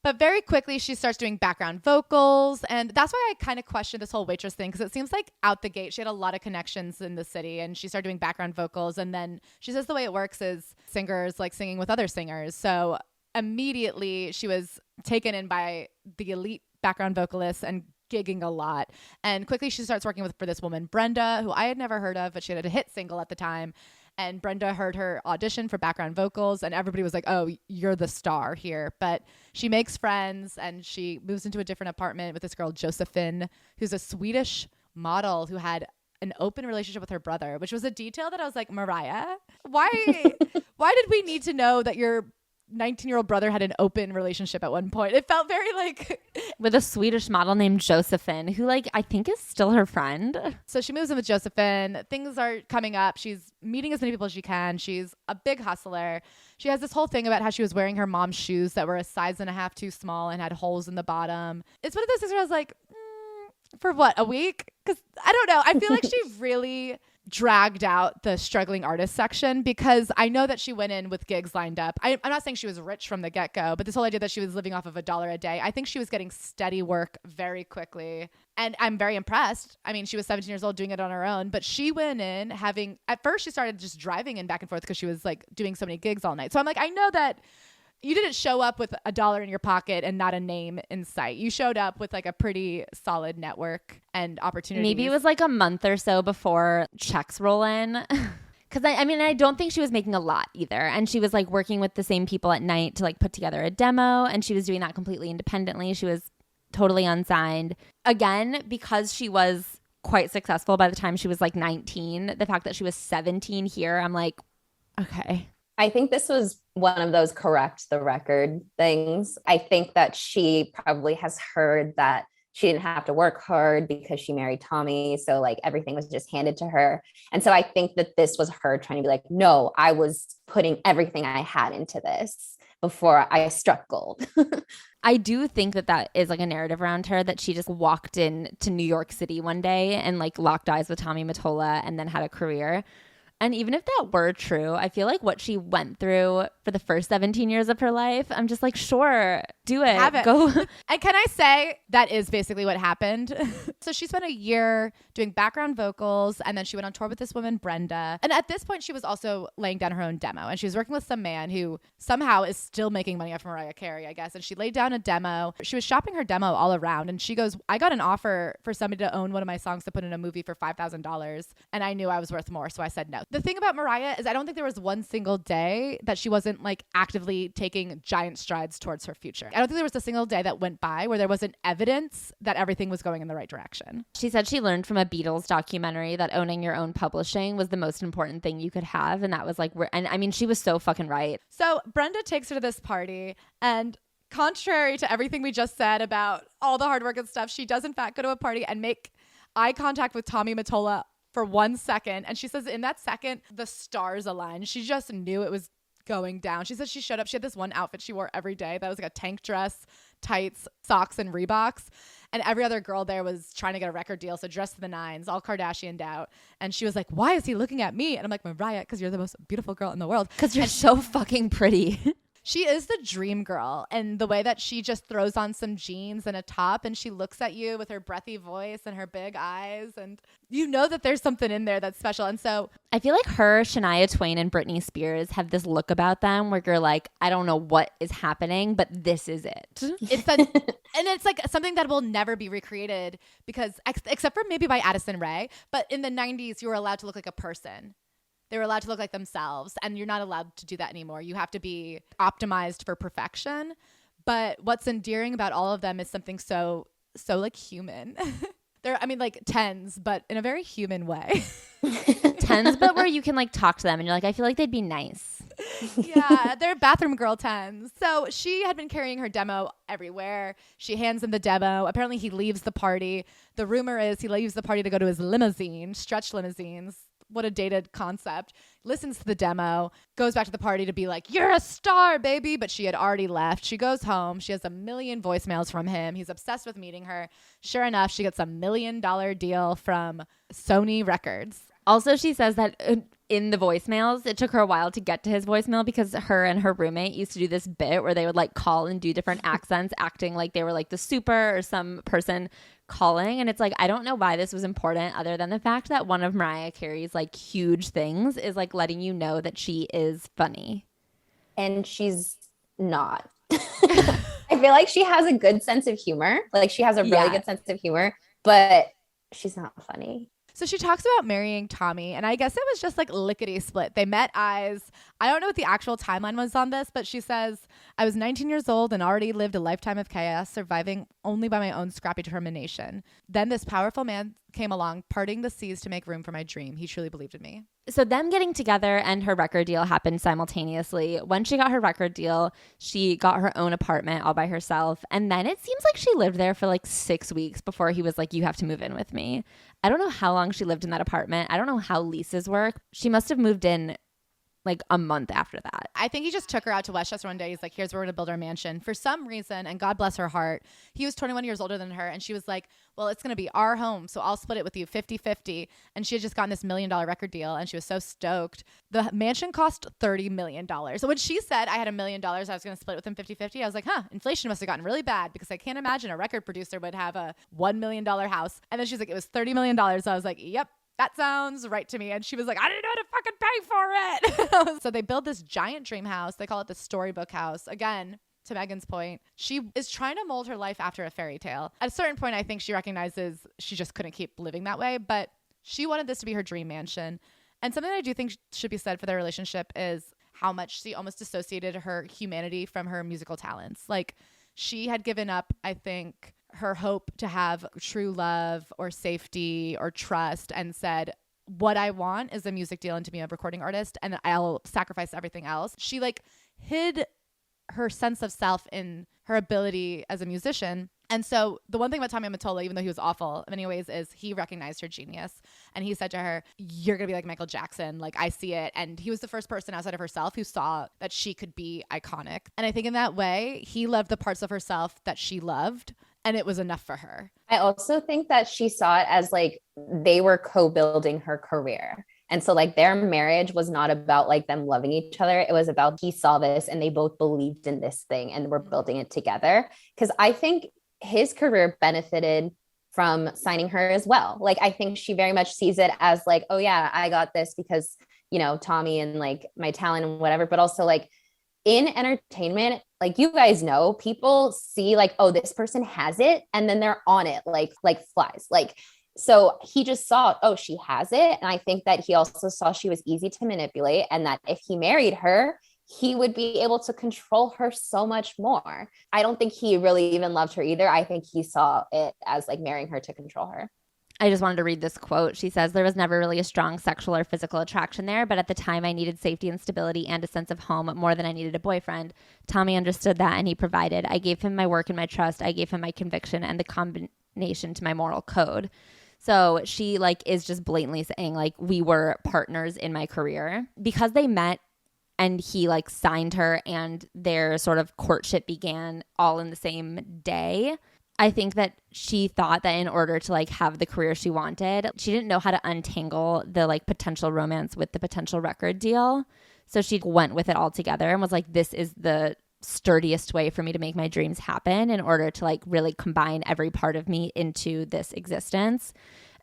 [SPEAKER 1] But very quickly, she starts doing background vocals. And that's why I kind of questioned this whole waitress thing, because it seems like out the gate, she had a lot of connections in the city and she started doing background vocals. And then she says the way it works is singers like singing with other singers. So immediately she was taken in by the elite background vocalists and gigging a lot. And quickly she starts working for this woman, Brenda, who I had never heard of, but she had a hit single at the time. And Brenda heard her audition for background vocals and everybody was like, oh, you're the star here. But she makes friends and she moves into a different apartment with this girl, Josephine, who's a Swedish model who had an open relationship with her brother, which was a detail that I was like, Mariah, why did we need to know that your 19-year-old brother had an open relationship at one point? It felt very like
[SPEAKER 2] with a Swedish model named Josephine, who like I think is still her friend.
[SPEAKER 1] So she moves in with Josephine. Things are coming up. She's meeting as many people as she can. She's a big hustler. She has this whole thing about how she was wearing her mom's shoes that were a size and a half too small and had holes in the bottom. It's one of those things where I was like, for what, a week? Because I don't know. I feel like she really dragged out the struggling artist section, because I know that she went in with gigs lined up. I'm not saying she was rich from the get-go, but this whole idea that she was living off of $1 a day, I think she was getting steady work very quickly. And I'm very impressed. I mean, she was 17 years old doing it on her own, but she went in having, at first she started just driving in back and forth because she was like doing so many gigs all night. So I'm like, I know that you didn't show up with $1 in your pocket and not a name in sight. You showed up with like a pretty solid network and opportunities.
[SPEAKER 2] Maybe it was like a month or so before checks roll in. Because I mean, I don't think she was making a lot either. And she was like working with the same people at night to like put together a demo. And she was doing that completely independently. She was totally unsigned. Again, because she was quite successful by the time she was like 19, the fact that she was 17 here, I'm like, okay.
[SPEAKER 3] I think this was one of those correct the record things. I think that she probably has heard that she didn't have to work hard because she married Tommy. So like everything was just handed to her. And so I think that this was her trying to be like, no, I was putting everything I had into this before I struck gold.
[SPEAKER 2] I do think that that is like a narrative around her, that she just walked in to New York City one day and like locked eyes with Tommy Mottola and then had a career. And even if that were true, I feel like what she went through for the first 17 years of her life, I'm just like, sure, do it.
[SPEAKER 1] Have it.
[SPEAKER 2] Go.
[SPEAKER 1] And can I say that is basically what happened? So she spent a year doing background vocals, and then she went on tour with this woman, Brenda. And at this point, she was also laying down her own demo, and she was working with some man who somehow is still making money off Mariah Carey, I guess. And she laid down a demo. She was shopping her demo all around, and she goes, I got an offer for somebody to own one of my songs to put in a movie for $5,000, and I knew I was worth more, so I said no. The thing about Mariah is I don't think there was one single day that she wasn't like actively taking giant strides towards her future. I don't think there was a single day that went by where there wasn't evidence that everything was going in the right direction.
[SPEAKER 2] She said she learned from a Beatles documentary that owning your own publishing was the most important thing you could have. And that was like, and I mean, she was so fucking right.
[SPEAKER 1] So Brenda takes her to this party, and contrary to everything we just said about all the hard work and stuff, she does in fact go to a party and make eye contact with Tommy Mottola for 1 second. And she says in that second, the stars aligned. She just knew it was going down. She says she showed up. She had this one outfit she wore every day that was like a tank dress, tights, socks, and Reeboks. And every other girl there was trying to get a record deal. So dressed to the nines, all Kardashian'd out. And she was like, why is he looking at me? And I'm like, Mariah, because you're the most beautiful girl in the world.
[SPEAKER 2] Because you're so fucking pretty.
[SPEAKER 1] She is the dream girl, and the way that she just throws on some jeans and a top and she looks at you with her breathy voice and her big eyes, and you know that there's something in there that's special. And so
[SPEAKER 2] I feel like her, Shania Twain, and Britney Spears have this look about them where you're like, I don't know what is happening, but this is it.
[SPEAKER 1] It's and it's like something that will never be recreated, because except for maybe by Addison Rae, but in the 90s you were allowed to look like a person. They were allowed to look like themselves, and you're not allowed to do that anymore. You have to be optimized for perfection. But what's endearing about all of them is something so like human. They're, I mean, like tens, but in a very human way.
[SPEAKER 2] Tens, but where you can like talk to them and you're like, I feel like they'd be nice.
[SPEAKER 1] Yeah, they're bathroom girl tens. So she had been carrying her demo everywhere. She hands him the demo. Apparently he leaves the party. The rumor is he leaves the party to go to his limousine, stretch limousines. What a dated concept. Listens to the demo, goes back to the party to be like, you're a star, baby. But she had already left. She goes home. She has 1 million voicemails from him. He's obsessed with meeting her. Sure enough, she gets $1 million deal from Sony Records.
[SPEAKER 2] Also, she says that in the voicemails, it took her a while to get to his voicemail because her and her roommate used to do this bit where they would like call and do different accents, acting like they were like the super or some person calling. And it's like, I don't know why this was important other than the fact that one of Mariah Carey's like huge things is like letting you know that she is funny.
[SPEAKER 3] And she's not. I feel like she has a good sense of humor. Like she has a really good sense of humor, but she's not funny.
[SPEAKER 1] So she talks about marrying Tommy, and I guess it was just like lickety split. They met eyes. I don't know what the actual timeline was on this, but she says, I was 19 years old and already lived a lifetime of chaos, surviving only by my own scrappy determination. Then this powerful man came along, parting the seas to make room for my dream. He truly believed in me.
[SPEAKER 2] So them getting together and her record deal happened simultaneously. When she got her record deal, she got her own apartment all by herself. And then it seems like she lived there for like 6 weeks before he was like, you have to move in with me. I don't know how long she lived in that apartment. I don't know how leases work. She must have moved in like a month after that.
[SPEAKER 1] I think he just took her out to Westchester one day. He's like, here's where we're going to build our mansion. For some reason, and God bless her heart, he was 21 years older than her. And she was like, well, it's going to be our home, so I'll split it with you 50-50. And she had just gotten this $1 million record deal, and she was so stoked. The mansion cost $30 million. So when she said I had $1 million, I was going to split it with him 50-50, I was like, inflation must have gotten really bad because I can't imagine a record producer would have a $1 million house. And then she's like, it was $30 million. So I was like, yep. That sounds right to me. And she was like, I didn't know how to fucking pay for it. So they build this giant dream house. They call it the storybook house. Again, to Megan's point, she is trying to mold her life after a fairy tale. At a certain point, I think she recognizes she just couldn't keep living that way. But she wanted this to be her dream mansion. And something I do think should be said for their relationship is how much she almost dissociated her humanity from her musical talents. Like she had given up, I think, her hope to have true love or safety or trust and said, what I want is a music deal and to be a recording artist, and I'll sacrifice everything else. She like hid her sense of self in her ability as a musician. And so the one thing about Tommy Amotola, even though he was awful in many ways, is he recognized her genius. And he said to her, you're going to be like Michael Jackson. Like, I see it. And he was the first person outside of herself who saw that she could be iconic. And I think in that way, he loved the parts of herself that she loved. And it was enough for her.
[SPEAKER 3] I also think that she saw it as like they were co-building her career. And so like their marriage was not about like them loving each other. It was about he saw this and they both believed in this thing and were building it together. Because I think his career benefited from signing her as well. Like, I think she very much sees it as like, oh yeah, I got this because, you know, Tommy and like my talent and whatever, but also like in entertainment, like you guys know, people see like, oh, this person has it. And then they're on it like flies. Like, so he just saw, oh, she has it. And I think that he also saw she was easy to manipulate and that if he married her, he would be able to control her so much more. I don't think he really even loved her either. I think he saw it as like marrying her to control her.
[SPEAKER 2] I just wanted to read this quote. She says, there was never really a strong sexual or physical attraction there, but at the time I needed safety and stability and a sense of home more than I needed a boyfriend. Tommy understood that and he provided. I gave him my work and my trust. I gave him my conviction and the combination to my moral code. So she like is just blatantly saying like we were partners in my career because they met and he like signed her and their sort of courtship began all in the same day. I think that she thought that in order to like have the career she wanted, she didn't know how to untangle the like potential romance with the potential record deal. So she went with it all together and was like, this is the sturdiest way for me to make my dreams happen in order to like really combine every part of me into this existence.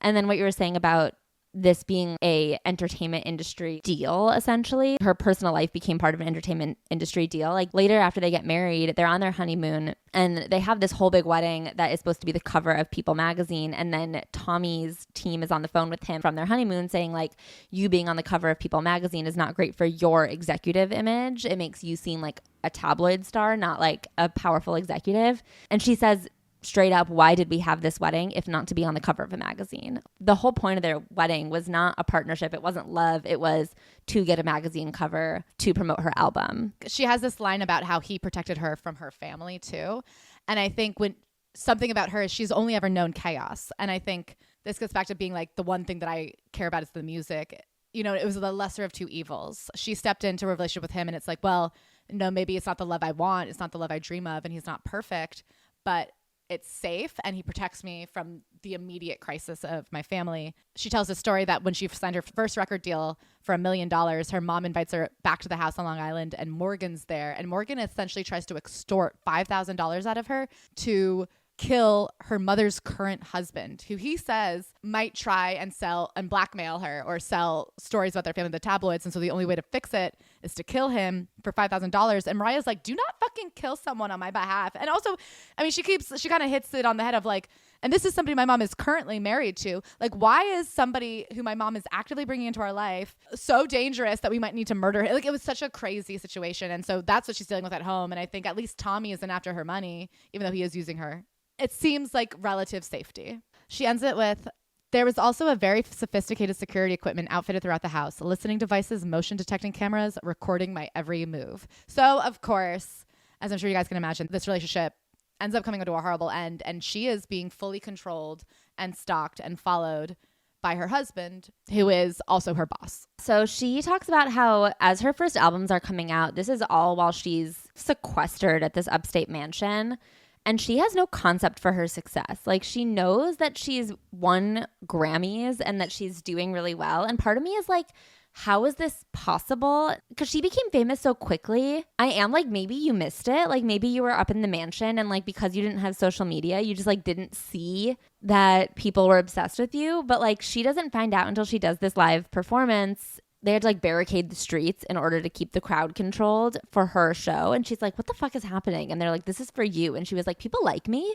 [SPEAKER 2] And then what you were saying about this being a entertainment industry deal, essentially, her personal life became part of an entertainment industry deal. Like later after they get married, they're on their honeymoon and they have this whole big wedding that is supposed to be the cover of People magazine. And then Tommy's team is on the phone with him from their honeymoon saying like, you being on the cover of People magazine is not great for your executive image. It makes you seem like a tabloid star, not like a powerful executive. And she says, straight up, why did we have this wedding if not to be on the cover of a magazine? The whole point of their wedding was not a partnership. It wasn't love. It was to get a magazine cover to promote her album.
[SPEAKER 1] She has this line about how he protected her from her family too. And I think when something about her is she's only ever known chaos. And I think this goes back to being like the one thing that I care about is the music. You know, it was the lesser of two evils. She stepped into a relationship with him and it's like, well, no, maybe it's not the love I want. It's not the love I dream of. And he's not perfect. But it's safe and he protects me from the immediate crisis of my family. She tells a story that when she signed her first record deal for $1 million, her mom invites her back to the house on Long Island and Morgan's there. And Morgan essentially tries to extort $5,000 out of her to kill her mother's current husband, who he says might try and sell and blackmail her or sell stories about their family in the tabloids. And so the only way to fix it is to kill him for $5,000. And Mariah's like, do not fucking kill someone on my behalf. And also, I mean, she kind of hits it on the head of like, and this is somebody my mom is currently married to. Like, why is somebody who my mom is actively bringing into our life so dangerous that we might need to murder her? Like, it was such a crazy situation. And so that's what she's dealing with at home. And I think at least Tommy isn't after her money, even though he is using her. It seems like relative safety. She ends it with, there was also a very sophisticated security equipment outfitted throughout the house, listening devices, motion detecting cameras, recording my every move. So, of course, as I'm sure you guys can imagine, this relationship ends up coming to a horrible end, and she is being fully controlled and stalked and followed by her husband, who is also her boss.
[SPEAKER 2] So she talks about how as her first albums are coming out, this is all while she's sequestered at this upstate mansion. And she has no concept for her success. Like, she knows that she's won Grammys and that she's doing really well. And part of me is like, how is this possible? Because she became famous so quickly. I am like, maybe you missed it. Like, maybe you were up in the mansion and like, because you didn't have social media, you just like didn't see that people were obsessed with you. But like, she doesn't find out until she does this live performance. They had to like barricade the streets in order to keep the crowd controlled for her show. And she's like, what the fuck is happening? And they're like, this is for you. And she was like, people like me.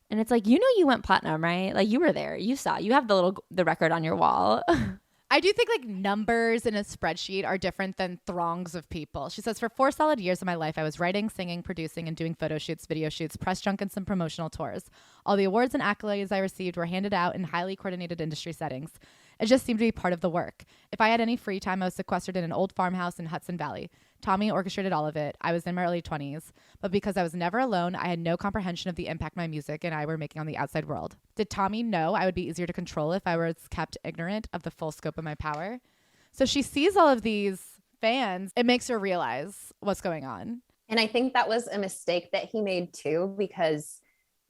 [SPEAKER 2] And it's like, you know, you went platinum, right? Like, you were there. You saw, you have the record on your wall.
[SPEAKER 1] I do think like numbers in a spreadsheet are different than throngs of people. She says, for 4 solid years of my life, I was writing, singing, producing, and doing photo shoots, video shoots, press junkets, and promotional tours. All the awards and accolades I received were handed out in highly coordinated industry settings. It just seemed to be part of the work. If I had any free time, I was sequestered in an old farmhouse in Hudson Valley. Tommy orchestrated all of it. I was in my early 20s, but because I was never alone, I had no comprehension of the impact my music and I were making on the outside world. Did Tommy know I would be easier to control if I was kept ignorant of the full scope of my power? So she sees all of these fans. It makes her realize what's going on.
[SPEAKER 3] And I think that was a mistake that he made too, because,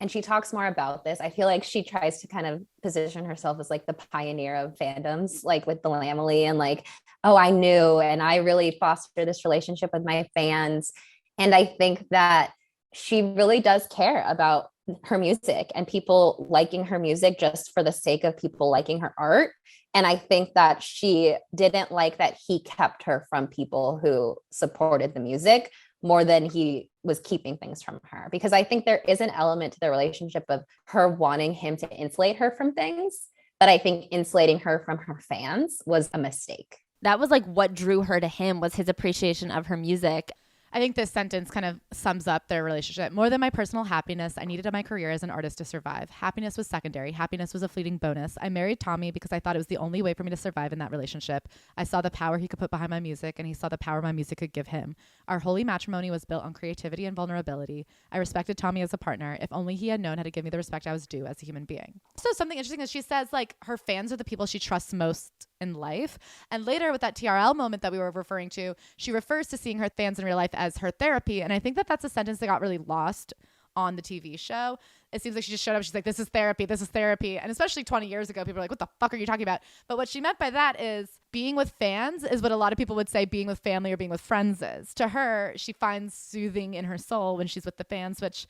[SPEAKER 3] and she talks more about this, I feel like she tries to kind of position herself as like the pioneer of fandoms, like with the Lamely and like, oh, I knew, and I really foster this relationship with my fans. And I think that she really does care about her music and people liking her music just for the sake of people liking her art. And I think that she didn't like that he kept her from people who supported the music more than he was keeping things from her. Because I think there is an element to the relationship of her wanting him to insulate her from things, but I think insulating her from her fans was a mistake.
[SPEAKER 2] That was like what drew her to him, was his appreciation of her music.
[SPEAKER 1] I think this sentence kind of sums up their relationship. More than my personal happiness, I needed my career as an artist to survive. Happiness was secondary. Happiness was a fleeting bonus. I married Tommy because I thought it was the only way for me to survive in that relationship. I saw the power he could put behind my music, and he saw the power my music could give him. Our holy matrimony was built on creativity and vulnerability. I respected Tommy as a partner. If only he had known how to give me the respect I was due as a human being. So something interesting is she says, like, her fans are the people she trusts most in life. And later with that TRL moment that we were referring to, she refers to seeing her fans in real life as her therapy. And I think that that's a sentence that got really lost on the TV show. It seems like she just showed up. She's like, this is therapy. This is therapy. And especially 20 years ago, people were like, what the fuck are you talking about? But what she meant by that is being with fans is what a lot of people would say being with family or being with friends is. To her, she finds soothing in her soul when she's with the fans, which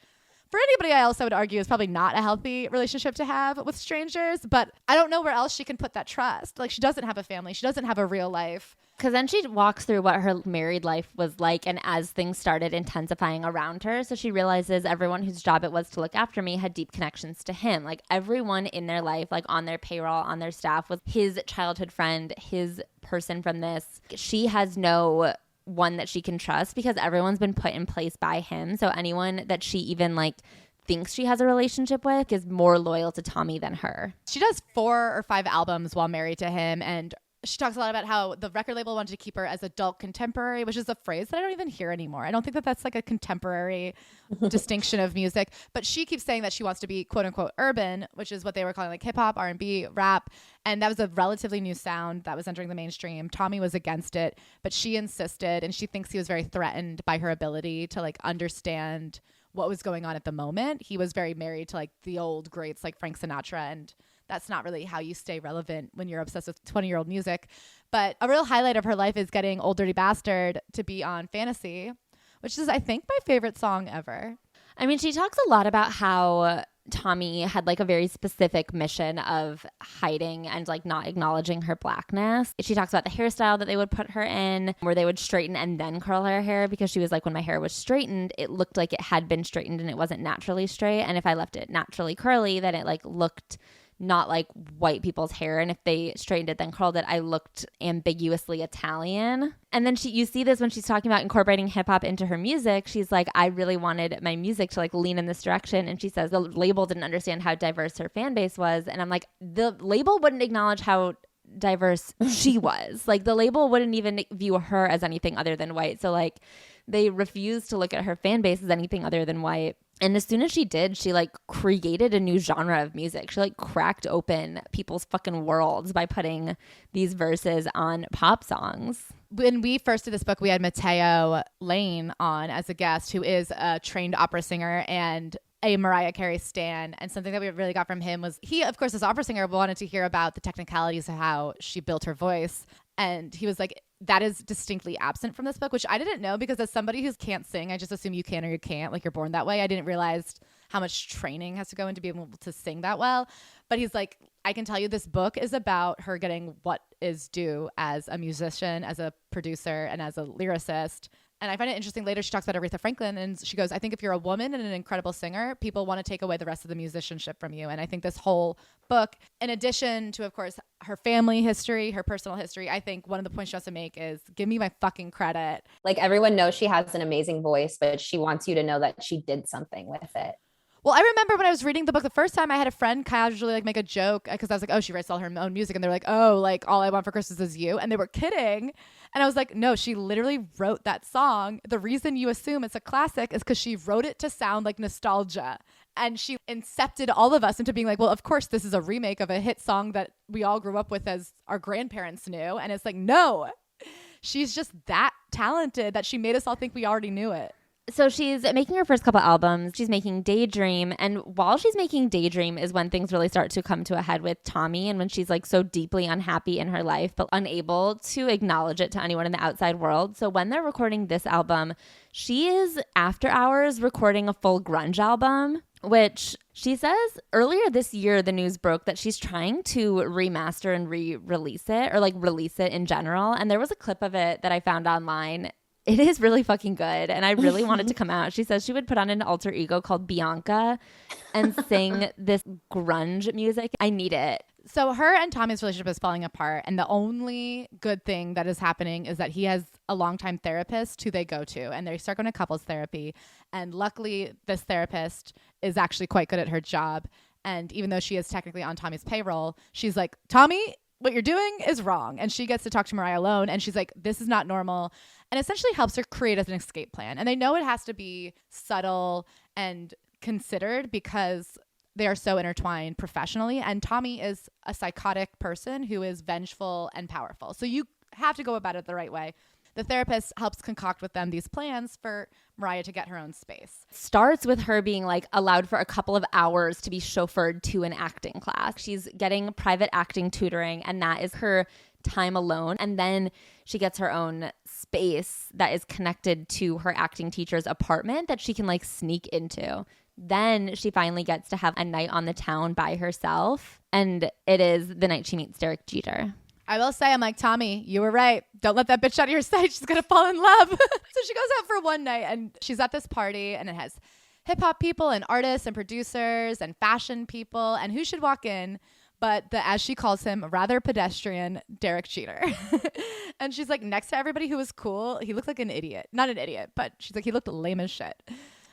[SPEAKER 1] for anybody else, I would argue is probably not a healthy relationship to have with strangers, but I don't know where else she can put that trust. Like, she doesn't have a family. She doesn't have a real life.
[SPEAKER 2] Because then she walks through what her married life was like, and as things started intensifying around her, so she realizes everyone whose job it was to look after me had deep connections to him. Like, everyone in their life, like on their payroll, on their staff, was his childhood friend, his person from this. She has no one that she can trust because everyone's been put in place by him. So anyone that she even like thinks she has a relationship with is more loyal to Tommy than her.
[SPEAKER 1] She does 4 or 5 albums while married to him, and she talks a lot about how the record label wanted to keep her as adult contemporary, which is a phrase that I don't even hear anymore. I don't think that that's like a contemporary distinction of music, but she keeps saying that she wants to be quote unquote urban, which is what they were calling like hip hop, R&B, rap. And that was a relatively new sound that was entering the mainstream. Tommy was against it, but she insisted, and she thinks he was very threatened by her ability to like understand what was going on at the moment. He was very married to like the old greats like Frank Sinatra, and that's not really how you stay relevant when you're obsessed with 20-year-old music. But a real highlight of her life is getting Old Dirty Bastard to be on Fantasy, which is, I think, my favorite song ever.
[SPEAKER 2] I mean, she talks a lot about how Tommy had like a very specific mission of hiding and like not acknowledging her blackness. She talks about the hairstyle that they would put her in, where they would straighten and then curl her hair, because she was like, when my hair was straightened, it looked like it had been straightened and it wasn't naturally straight. And if I left it naturally curly, then it like looked not like white people's hair. And if they straightened it then curled it, I looked ambiguously Italian. And then you see this when she's talking about incorporating hip hop into her music. She's like, I really wanted my music to like lean in this direction. And she says the label didn't understand how diverse her fan base was. And I'm like, the label wouldn't acknowledge how diverse she was. Like the label wouldn't even view her as anything other than white. So like they refused to look at her fan base as anything other than white. And as soon as she did, she like created a new genre of music. She like cracked open people's fucking worlds by putting these verses on pop songs.
[SPEAKER 1] When we first did this book, we had Mateo Lane on as a guest, who is a trained opera singer and a Mariah Carey stan. And something that we really got from him was he, of course, as opera singer, wanted to hear about the technicalities of how she built her voice. And he was like, that is distinctly absent from this book, which I didn't know, because as somebody who can't sing, I just assume you can or you can't, like you're born that way. I didn't realize how much training has to go into being able to sing that well. But he's like, I can tell you this book is about her getting what is due as a musician, as a producer, and as a lyricist. And I find it interesting. Later, she talks about Aretha Franklin, and she goes, I think if you're a woman and an incredible singer, people want to take away the rest of the musicianship from you. And I think this whole book, in addition to, of course, her family history, her personal history, I think one of the points she wants to make is give me my fucking credit.
[SPEAKER 3] Like everyone knows she has an amazing voice, but she wants you to know that she did something with it.
[SPEAKER 1] Well, I remember when I was reading the book the first time, I had a friend casually like make a joke because I was like, oh, she writes all her own music. And they're like, oh, like all I want for Christmas is you. And they were kidding. And I was like, no, she literally wrote that song. The reason you assume it's a classic is because she wrote it to sound like nostalgia. And she incepted all of us into being like, well, of course, this is a remake of a hit song that we all grew up with as our grandparents knew. And it's like, no, she's just that talented that she made us all think we already knew it.
[SPEAKER 2] So she's making her first couple albums. She's making Daydream. And while she's making Daydream is when things really start to come to a head with Tommy, and when she's like so deeply unhappy in her life, but unable to acknowledge it to anyone in the outside world. So when they're recording this album, she is after hours recording a full grunge album, which she says earlier this year, the news broke that she's trying to remaster and re-release it, or like release it in general. And there was a clip of it that I found online. It is really fucking good, and I really want it to come out. She says she would put on an alter ego called Bianca and sing this grunge music. I need it.
[SPEAKER 1] So her and Tommy's relationship is falling apart, and the only good thing that is happening is that he has a longtime therapist who they go to, and they start going to couples therapy. And luckily, this therapist is actually quite good at her job. And even though she is technically on Tommy's payroll, she's like, Tommy, what you're doing is wrong. And she gets to talk to Mariah alone, and she's like, this is not normal. And essentially helps her create an escape plan. And they know it has to be subtle and considered because they are so intertwined professionally. And Tommy is a psychotic person who is vengeful and powerful. So you have to go about it the right way. The therapist helps concoct with them these plans for Mariah to get her own space.
[SPEAKER 2] Starts with her being like allowed for a couple of hours to be chauffeured to an acting class. She's getting private acting tutoring, and that is her time alone. And then she gets her own space that is connected to her acting teacher's apartment that she can like sneak into. Then she finally gets to have a night on the town by herself, and it is the night she meets Derek Jeter.
[SPEAKER 1] I will say, I'm like, Tommy, you were right. Don't let that bitch out of your sight. She's going to fall in love. So she goes out for one night, and she's at this party, and it has hip hop people and artists and producers and fashion people. And who should walk in but the, as she calls him, rather pedestrian Derek Jeter. And she's like, next to everybody who was cool, he looked like an idiot. Not an idiot, but she's like, he looked lame as shit.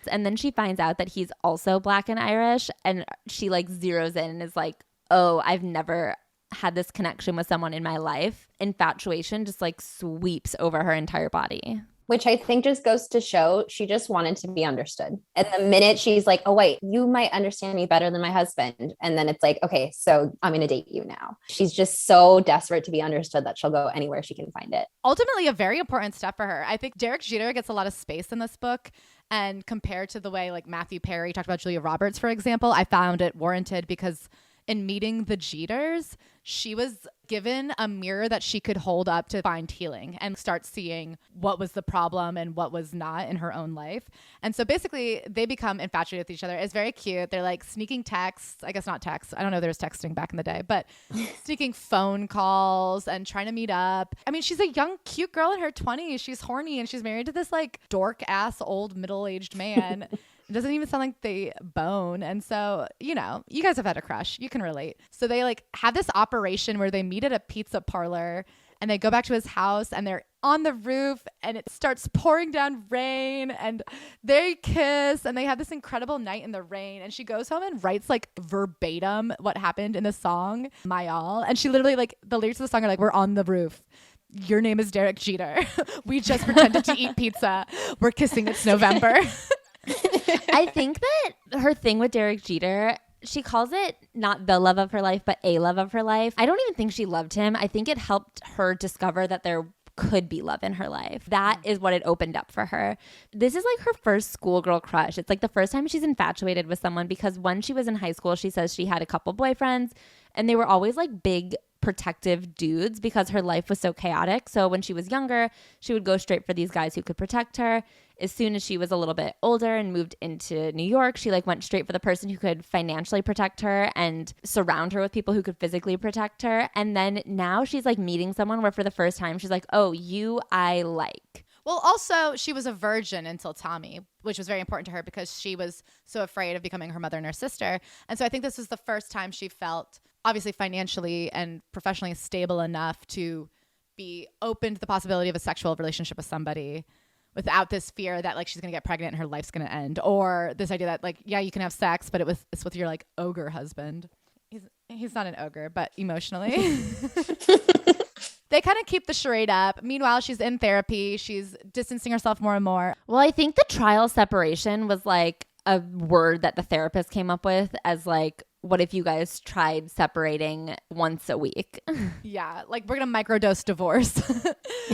[SPEAKER 2] And then she finds out that he's also Black and Irish, and she like zeroes in and is like, oh, I've never had this connection with someone in my life. Infatuation just like sweeps over her entire body.
[SPEAKER 3] Which I think just goes to show she just wanted to be understood. And the minute she's like, oh, wait, you might understand me better than my husband. And then it's like, okay, so I'm going to date you now. She's just so desperate to be understood that she'll go anywhere she can find it.
[SPEAKER 1] Ultimately, a very important step for her. I think Derek Jeter gets a lot of space in this book. And compared to the way like Matthew Perry talked about Julia Roberts, for example, I found it warranted because in meeting the Jeters, she was given a mirror that she could hold up to find healing and start seeing what was the problem and what was not in her own life. And so basically they become infatuated with each other. It's very cute. They're like sneaking texts. I guess not texts. I don't know. There was texting back in the day, but sneaking phone calls and trying to meet up. I mean, she's a young, cute girl in her 20s. She's horny and she's married to this like dork ass old middle-aged man. It doesn't even sound like they bone. And so, you know, you guys have had a crush. You can relate. So they like have this operation where they meet at a pizza parlor and they go back to his house and they're on the roof and it starts pouring down rain and they kiss and they have this incredible night in the rain. And she goes home and writes like verbatim what happened in the song, My All. And she literally like the lyrics of the song are like, we're on the roof. Your name is Derek Jeter. We just pretended to eat pizza. We're kissing. It's November.
[SPEAKER 2] I think that her thing with Derek Jeter, she calls it not the love of her life, but a love of her life. I don't even think she loved him. I think it helped her discover that there could be love in her life. That is what it opened up for her. This is like her first schoolgirl crush. It's like the first time she's infatuated with someone because when she was in high school, she says she had a couple boyfriends and they were always like big protective dudes because her life was so chaotic. So when she was younger, she would go straight for these guys who could protect her. As soon as she was a little bit older and moved into New York, she like went straight for the person who could financially protect her and surround her with people who could physically protect her. And then now she's like meeting someone where for the first time she's like, oh, you I like.
[SPEAKER 1] Well, also, she was a virgin until Tommy, which was very important to her because she was so afraid of becoming her mother and her sister. And so I think this was the first time she felt obviously financially and professionally stable enough to be open to the possibility of a sexual relationship with somebody without this fear that like she's going to get pregnant and her life's going to end, or this idea that like, yeah, you can have sex, but it's with your like ogre husband. He's not an ogre, but emotionally. They kind of keep the charade up. Meanwhile, she's in therapy. She's distancing herself more and more.
[SPEAKER 2] Well, I think the trial separation was like a word that the therapist came up with as like, what if you guys tried separating once a week?
[SPEAKER 1] Yeah, like we're going to microdose divorce.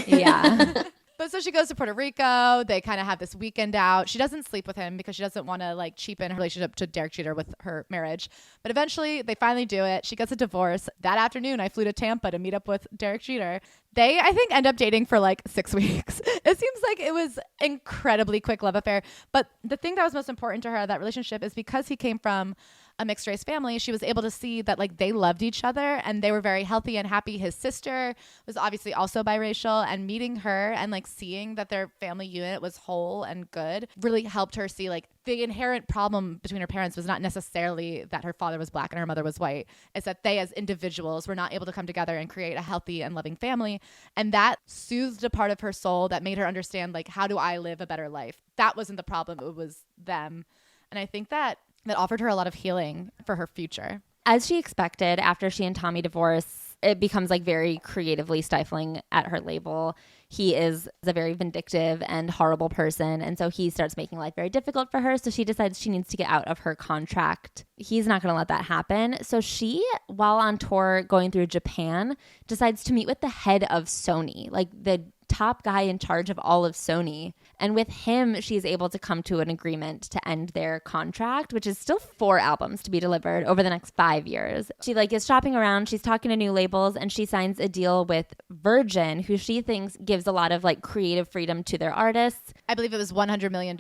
[SPEAKER 2] Yeah.
[SPEAKER 1] But so she goes to Puerto Rico. They kind of have this weekend out. She doesn't sleep with him because she doesn't want to like cheapen her relationship to Derek Jeter with her marriage. But eventually they finally do it. She gets a divorce. That afternoon, I flew to Tampa to meet up with Derek Jeter. They, I think, end up dating for like 6 weeks. It seems like it was incredibly quick love affair. But the thing that was most important to her, that relationship, is because he came from a mixed race family, she was able to see that like they loved each other and they were very healthy and happy. His sister was obviously also biracial, and meeting her and like seeing that their family unit was whole and good really helped her see like the inherent problem between her parents was not necessarily that her father was black and her mother was white. It's that they as individuals were not able to come together and create a healthy and loving family. And that soothed a part of her soul that made her understand like, how do I live a better life? That wasn't the problem. It was them. And I think that offered her a lot of healing for her future.
[SPEAKER 2] As she expected, after she and Tommy divorce, it becomes like very creatively stifling at her label. He is a very vindictive and horrible person. And so he starts making life very difficult for her. So she decides she needs to get out of her contract. He's not going to let that happen. So she, while on tour going through Japan, decides to meet with the head of Sony, like the top guy in charge of all of Sony. And with him, she's able to come to an agreement to end their contract, which is still 4 albums to be delivered over the next 5 years. She like is shopping around, she's talking to new labels, and she signs a deal with Virgin, who she thinks gives a lot of like creative freedom to their artists.
[SPEAKER 1] I believe it was $100 million.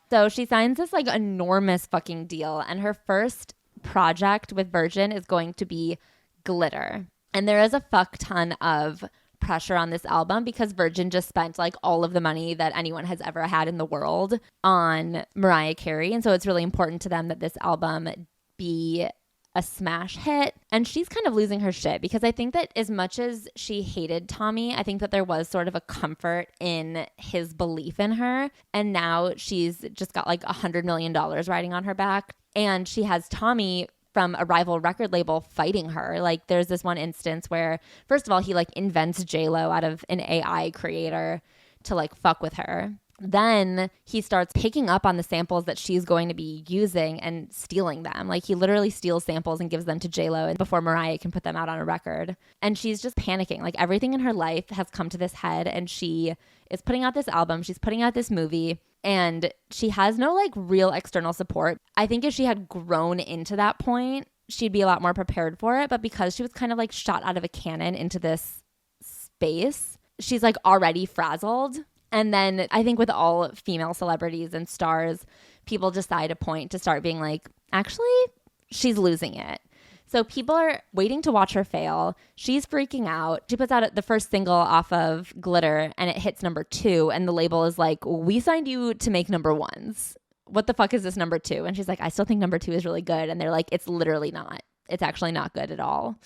[SPEAKER 2] So she signs this like enormous fucking deal, and her first project with Virgin is going to be Glitter. And there is a fuck ton of pressure on this album because Virgin just spent like all of the money that anyone has ever had in the world on Mariah Carey. And so it's really important to them that this album be a smash hit. And she's kind of losing her shit because I think that as much as she hated Tommy, I think that there was sort of a comfort in his belief in her. And now she's just got like $100 million riding on her back. And she has Tommy from a rival record label fighting her. Like there's this one instance where, first of all, he like invents J-Lo out of an AI creator to like fuck with her. then he starts picking up on the samples that she's going to be using and stealing them. Like he literally steals samples and gives them to J-Lo before Mariah can put them out on a record. And she's just panicking. Like everything in her life has come to this head, and she is putting out this album. She's putting out this movie, and she has no like real external support. I think if she had grown into that point, she'd be a lot more prepared for it. But because she was kind of like shot out of a cannon into this space, she's like already frazzled. And then I think with all female celebrities and stars, people decide a point to start being like, actually, she's losing it. So people are waiting to watch her fail. She's freaking out. She puts out the first single off of Glitter, and it hits number 2. And the label is like, we signed you to make number 1s. What the fuck is this number 2? And she's like, I still think number 2 is really good. And they're like, it's literally not. It's actually not good at all.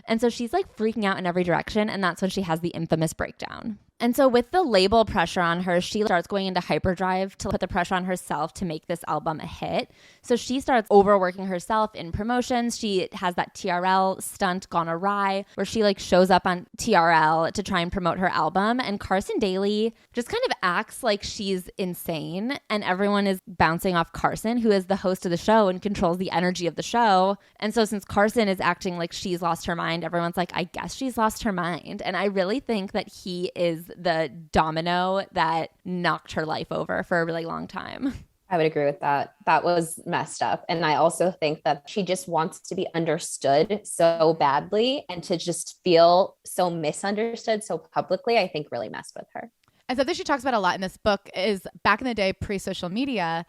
[SPEAKER 2] And so she's like freaking out in every direction. And that's when she has the infamous breakdown. And so with the label pressure on her, she starts going into hyperdrive to put the pressure on herself to make this album a hit. So she starts overworking herself in promotions. She has that TRL stunt gone awry where she like shows up on TRL to try and promote her album. And Carson Daly just kind of acts like she's insane. And everyone is bouncing off Carson, who is the host of the show and controls the energy of the show. And so since Carson is acting like she's lost her mind, everyone's like, I guess she's lost her mind. And I really think that he is the domino that knocked her life over for a really long time.
[SPEAKER 3] I would agree with that. That was messed up. And I also think that she just wants to be understood so badly, and to just feel so misunderstood so publicly, I think really messed with her.
[SPEAKER 1] And something she talks about a lot in this book is back in the day, pre-social media,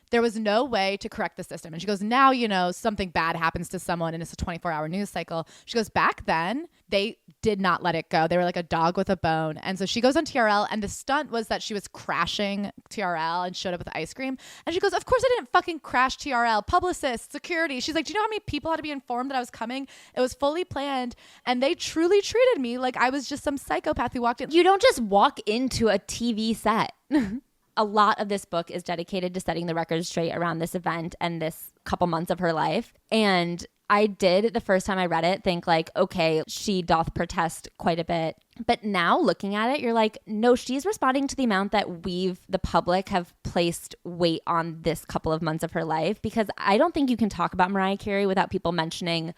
[SPEAKER 1] there was no way to correct the system. And she goes, now, you know, something bad happens to someone and it's a 24-hour news cycle. She goes, back then, they did not let it go. They were like a dog with a bone. And so she goes on TRL, and the stunt was that she was crashing TRL and showed up with ice cream. And she goes, of course I didn't fucking crash TRL. Publicists, security. She's like, do you know how many people had to be informed that I was coming? It was fully planned. And they truly treated me like I was just some psychopath who walked in.
[SPEAKER 2] You don't just walk into a TV set. A lot of this book is dedicated to setting the record straight around this event and this couple months of her life. And I did, the first time I read it, think like, okay, she doth protest quite a bit. But now looking at it, you're like, no, she's responding to the amount that we've, the public, have placed weight on this couple of months of her life. Because I don't think you can talk about Mariah Carey without people mentioning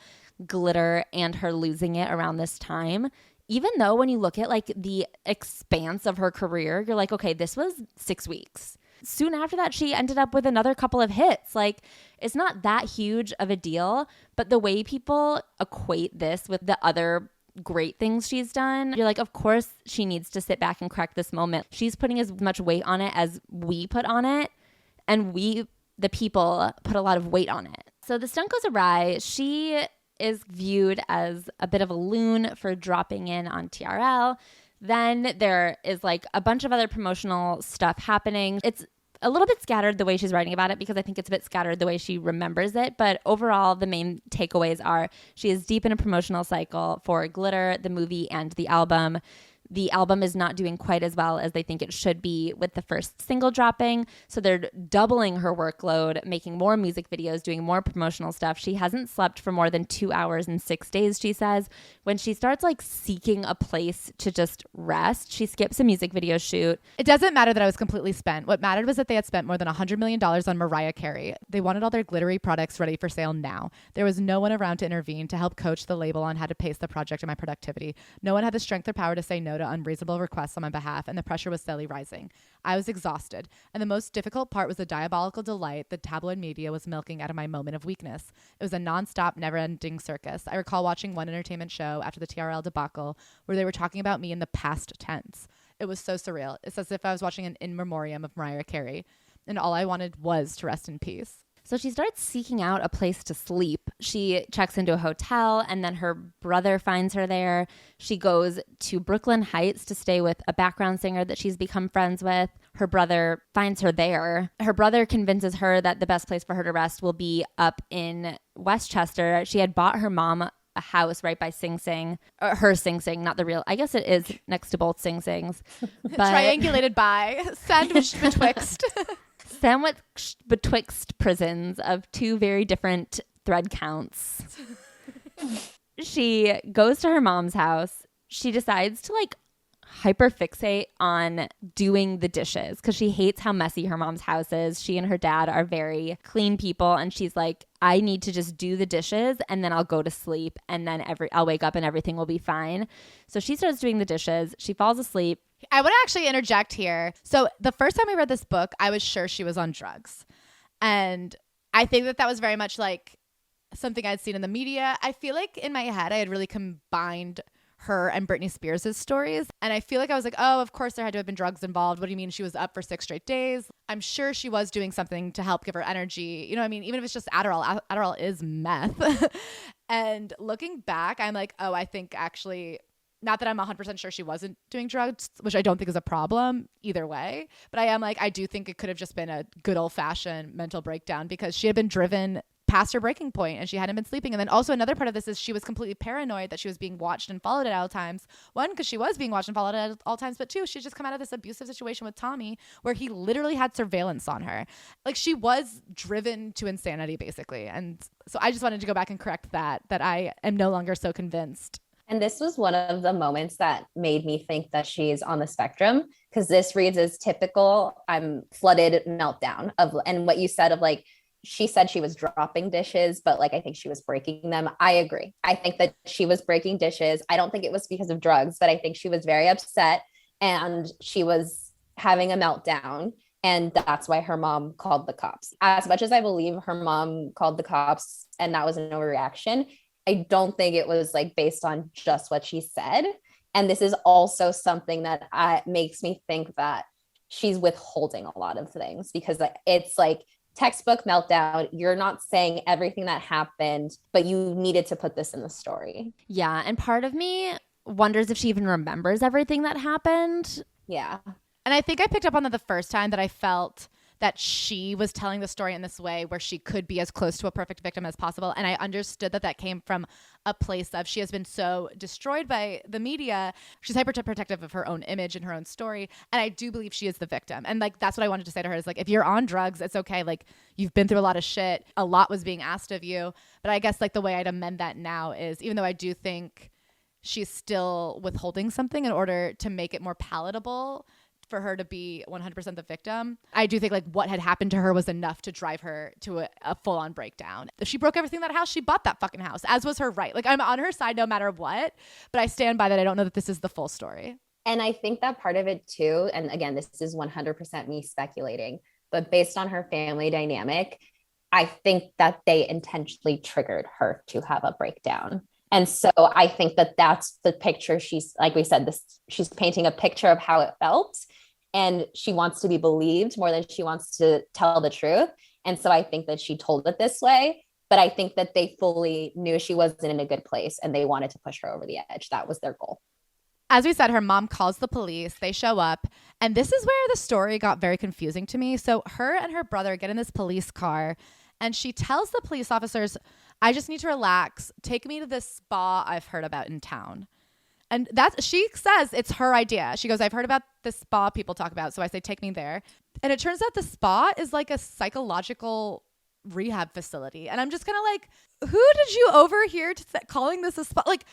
[SPEAKER 2] Glitter and her losing it around this time. Even though when you look at like the expanse of her career, you're like, okay, this was 6 weeks. Soon after that, she ended up with another couple of hits. Like, it's not that huge of a deal, but the way people equate this with the other great things she's done, you're like, of course she needs to sit back and correct this moment. She's putting as much weight on it as we put on it, and we, the people, put a lot of weight on it. So the stunt goes awry. She is viewed as a bit of a loon for dropping in on TRL. Then there is like a bunch of other promotional stuff happening. It's a little bit scattered the way she's writing about it, because I think it's a bit scattered the way she remembers it. But overall, the main takeaways are she is deep in a promotional cycle for Glitter, the movie, and the album. The album is not doing quite as well as they think it should be with the first single dropping. So they're doubling her workload, making more music videos, doing more promotional stuff. She hasn't slept for more than 2 hours in 6 days, she says. When she starts like seeking a place to just rest, she skips a music video shoot.
[SPEAKER 1] It doesn't matter that I was completely spent. What mattered was that they had spent more than $100 million on Mariah Carey. They wanted all their glittery products ready for sale now. There was no one around to intervene, to help coach the label on how to pace the project and my productivity. No one had the strength or power to say no to unreasonable requests on my behalf, and the pressure was steadily rising. I was exhausted, and the most difficult part was the diabolical delight the tabloid media was milking out of my moment of weakness. It was a nonstop, never-ending circus. I recall watching one entertainment show after the TRL debacle where they were talking about me in the past tense. It was so surreal. It's as if I was watching an in memoriam of Mariah Carey, and all I wanted was to rest in peace.
[SPEAKER 2] So she starts seeking out a place to sleep. She checks into a hotel, and then her brother finds her there. She goes to Brooklyn Heights to stay with a background singer that she's become friends with. Her brother finds her there. Her brother convinces her that the best place for her to rest will be up in Westchester. She had bought her mom a house right by Sing Sing. Her Sing Sing, not the real. I guess it is next to both Sing Sings.
[SPEAKER 1] Triangulated by, sandwiched betwixt.
[SPEAKER 2] Sandwiched betwixt prisons of two very different thread counts. She goes to her mom's house. She decides to like hyperfixate on doing the dishes because she hates how messy her mom's house is. She and her dad are very clean people, and she's like, I need to just do the dishes and then I'll go to sleep, and then I'll wake up and everything will be fine. So she starts doing the dishes. She falls asleep.
[SPEAKER 1] I would actually interject here. So the first time I read this book, I was sure she was on drugs. And I think that was very much like something I'd seen in the media. I feel like in my head, I had really combined her and Britney Spears' stories. And I feel like I was like, oh, of course there had to have been drugs involved. What do you mean she was up for 6 straight days? I'm sure she was doing something to help give her energy. You know what I mean? Even if it's just Adderall, Adderall is meth. And looking back, I'm like, oh, I think actually, not that I'm 100% sure she wasn't doing drugs, which I don't think is a problem either way. But I am like, I do think it could have just been a good old fashioned mental breakdown because she had been driven past her breaking point and she hadn't been sleeping. And then also another part of this is she was completely paranoid that she was being watched and followed at all times. One, because she was being watched and followed at all times, but two, she'd just come out of this abusive situation with Tommy where he literally had surveillance on her. Like she was driven to insanity basically. And so I just wanted to go back and correct that I am no longer so convinced.
[SPEAKER 3] And this was one of the moments that made me think that she's on the spectrum, because this reads as typical I'm flooded meltdown of, and what you said of like, she said she was dropping dishes, but like, I think she was breaking them. I agree. I think that she was breaking dishes. I don't think it was because of drugs, but I think she was very upset and she was having a meltdown. And that's why her mom called the cops. As much as I believe her mom called the cops and that was an overreaction, I don't think it was like based on just what she said. And this is also something that makes me think that she's withholding a lot of things because it's like, textbook meltdown. You're not saying everything that happened, but you needed to put this in the story.
[SPEAKER 2] Yeah. And part of me wonders if she even remembers everything that happened.
[SPEAKER 3] Yeah.
[SPEAKER 1] And I think I picked up on that the first time that I felt that she was telling the story in this way where she could be as close to a perfect victim as possible. And I understood that came from a place of she has been so destroyed by the media. She's hyper protective of her own image and her own story. And I do believe she is the victim. And like, that's what I wanted to say to her is like, if you're on drugs, it's okay. Like you've been through a lot of shit. A lot was being asked of you. But I guess like the way I'd amend that now is, even though I do think she's still withholding something in order to make it more palatable for her to be 100% the victim, I do think like what had happened to her was enough to drive her to a full-on breakdown. If she broke everything in that house, she bought that fucking house, as was her right. Like I'm on her side no matter what, but I stand by that. I don't know that this is the full story.
[SPEAKER 3] And I think that part of it too, and again, this is 100% me speculating, but based on her family dynamic, I think that they intentionally triggered her to have a breakdown. And so I think that that's the picture she's, like we said, she's painting a picture of how it felt. And she wants to be believed more than she wants to tell the truth. And so I think that she told it this way, but I think that they fully knew she wasn't in a good place and they wanted to push her over the edge. That was their goal.
[SPEAKER 1] As we said, her mom calls the police, they show up, and this is where the story got very confusing to me. So her and her brother get in this police car and she tells the police officers, I just need to relax. Take me to this spa I've heard about in town. And she says it's her idea. She goes, I've heard about the spa people talk about. So I say, take me there. And it turns out the spa is like a psychological rehab facility. And I'm just kind of like, who did you overhear calling this a spa? Like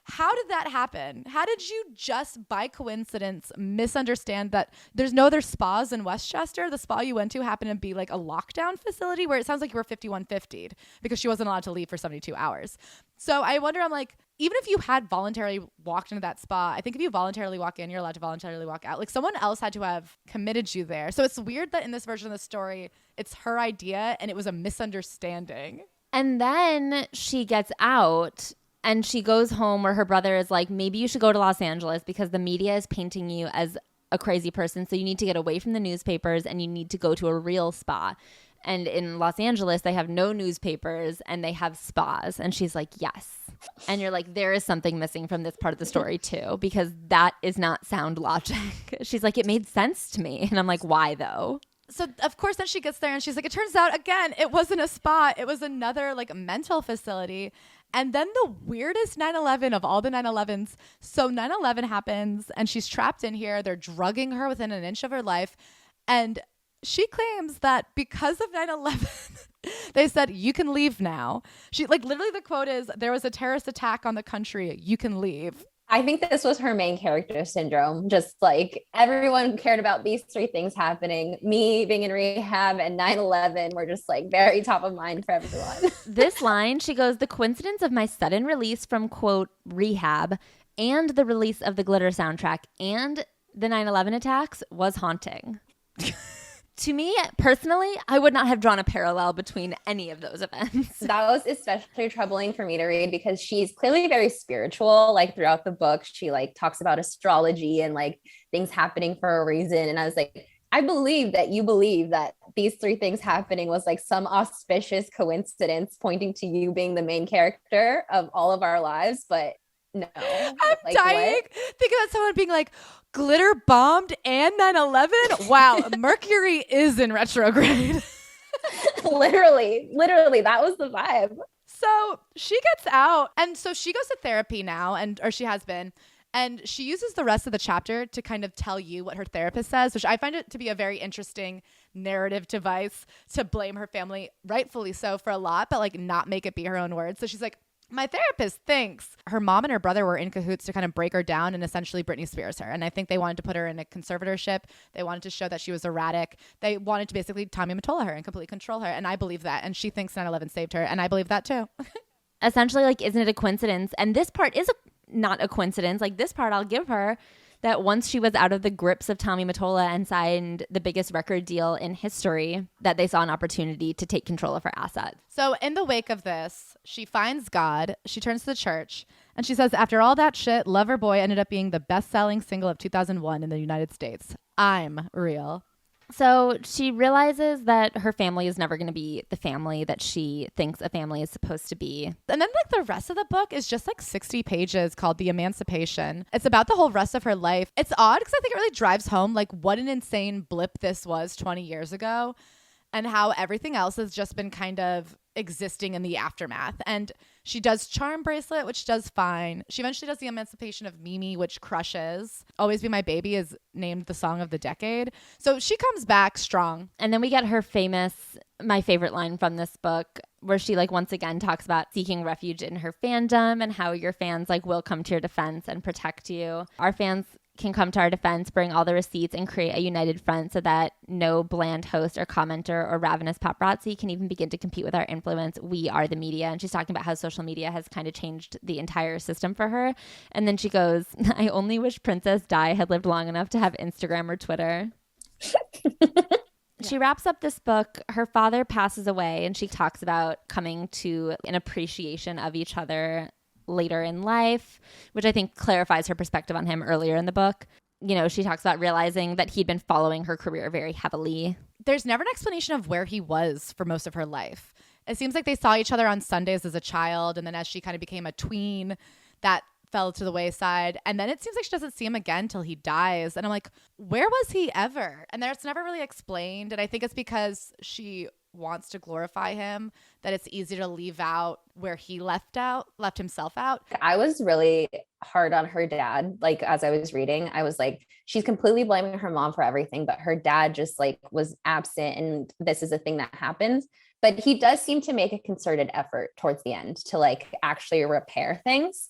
[SPEAKER 1] how did that happen? How did you just by coincidence misunderstand that there's no other spas in Westchester? The spa you went to happened to be like a lockdown facility where it sounds like you were 5150'd because she wasn't allowed to leave for 72 hours. So I wonder, I'm like, even if you had voluntarily walked into that spa, I think if you voluntarily walk in, you're allowed to voluntarily walk out. Like someone else had to have committed you there. So it's weird that in this version of the story, it's her idea and it was a misunderstanding.
[SPEAKER 2] And then she gets out and she goes home where her brother is like, maybe you should go to Los Angeles because the media is painting you as a crazy person. So you need to get away from the newspapers and you need to go to a real spa. And in Los Angeles, they have no newspapers and they have spas. And she's like, yes. And you're like, there is something missing from this part of the story too, because that is not sound logic. She's like, it made sense to me. And I'm like, why though?
[SPEAKER 1] So of course then she gets there and she's like, it turns out again, it wasn't a spa. It was another like mental facility. And then the weirdest 9/11 of all the 9/11s. So 9/11 happens and she's trapped in here. They're drugging her within an inch of her life. And she claims that because of 9/11, they said, you can leave now. She like literally the quote is, there was a terrorist attack on the country. You can leave.
[SPEAKER 3] I think this was her main character syndrome. Just like everyone cared about these three things happening. Me being in rehab and 9/11 were just like very top of mind for everyone.
[SPEAKER 2] This line, she goes, the coincidence of my sudden release from, quote, rehab and the release of the Glitter soundtrack and the 9/11 attacks was haunting. To me, personally, I would not have drawn a parallel between any of those events.
[SPEAKER 3] That was especially troubling for me to read because she's clearly very spiritual. Like throughout the book, she like talks about astrology and like things happening for a reason. And I was like, I believe that you believe that these three things happening was like some auspicious coincidence pointing to you being the main character of all of our lives. But no,
[SPEAKER 1] I'm
[SPEAKER 3] like,
[SPEAKER 1] dying.
[SPEAKER 3] what?
[SPEAKER 1] Think about someone being like, glitter bombed and 9/11. Wow, Mercury is in retrograde.
[SPEAKER 3] literally, that was the vibe.
[SPEAKER 1] So she gets out, and so she goes to therapy now, or she has been, and she uses the rest of the chapter to kind of tell you what her therapist says, which I find it to be a very interesting narrative device to blame her family, rightfully so, for a lot, but like not make it be her own words. So she's like, my therapist thinks her mom and her brother were in cahoots to kind of break her down and essentially Britney Spears her. And I think they wanted to put her in a conservatorship. They wanted to show that she was erratic. They wanted to basically Tommy Mottola her and completely control her. And I believe that. And she thinks 9/11 saved her. And I believe that too.
[SPEAKER 2] Essentially, like, isn't it a coincidence? And this part is not a coincidence. Like, this part I'll give her, that once she was out of the grips of Tommy Mottola and signed the biggest record deal in history, that they saw an opportunity to take control of her assets.
[SPEAKER 1] So in the wake of this, she finds God, she turns to the church, and she says, after all that shit, Lover Boy ended up being the best-selling single of 2001 in the United States. I'm real.
[SPEAKER 2] So she realizes that her family is never going to be the family that she thinks a family is supposed to be.
[SPEAKER 1] And then like the rest of the book is just like 60 pages called The Emancipation. It's about the whole rest of her life. It's odd because I think it really drives home like what an insane blip this was 20 years ago and how everything else has just been kind of existing in the aftermath. And she does Charm Bracelet, which does fine. She eventually does The Emancipation of Mimi, which crushes. Always Be My Baby is named the song of the decade. So she comes back strong.
[SPEAKER 2] And then we get her famous, my favorite line from this book, where she like once again talks about seeking refuge in her fandom and how your fans like will come to your defense and protect you. Our fans can come to our defense, bring all the receipts, and create a united front so that no bland host or commenter or ravenous paparazzi can even begin to compete with our influence. We are the media. And she's talking about how social media has kind of changed the entire system for her. And then she goes, I only wish Princess Di had lived long enough to have Instagram or Twitter. She wraps up this book. Her father passes away, and she talks about coming to an appreciation of each other later in life, which I think clarifies her perspective on him earlier in the book. You know, she talks about realizing that he'd been following her career very heavily.
[SPEAKER 1] There's never an explanation of where he was for most of her life. It seems like they saw each other on Sundays as a child, and then as she kind of became a tween, that fell to the wayside. And then it seems like she doesn't see him again till he dies. And I'm like, where was he ever? And that's never really explained. And I think it's because she wants to glorify him that it's easy to leave out where he left himself out.
[SPEAKER 3] I was really hard on her dad. Like as I was reading, I was like, she's completely blaming her mom for everything, but her dad just like was absent, and this is a thing that happens. But he does seem to make a concerted effort towards the end to like actually repair things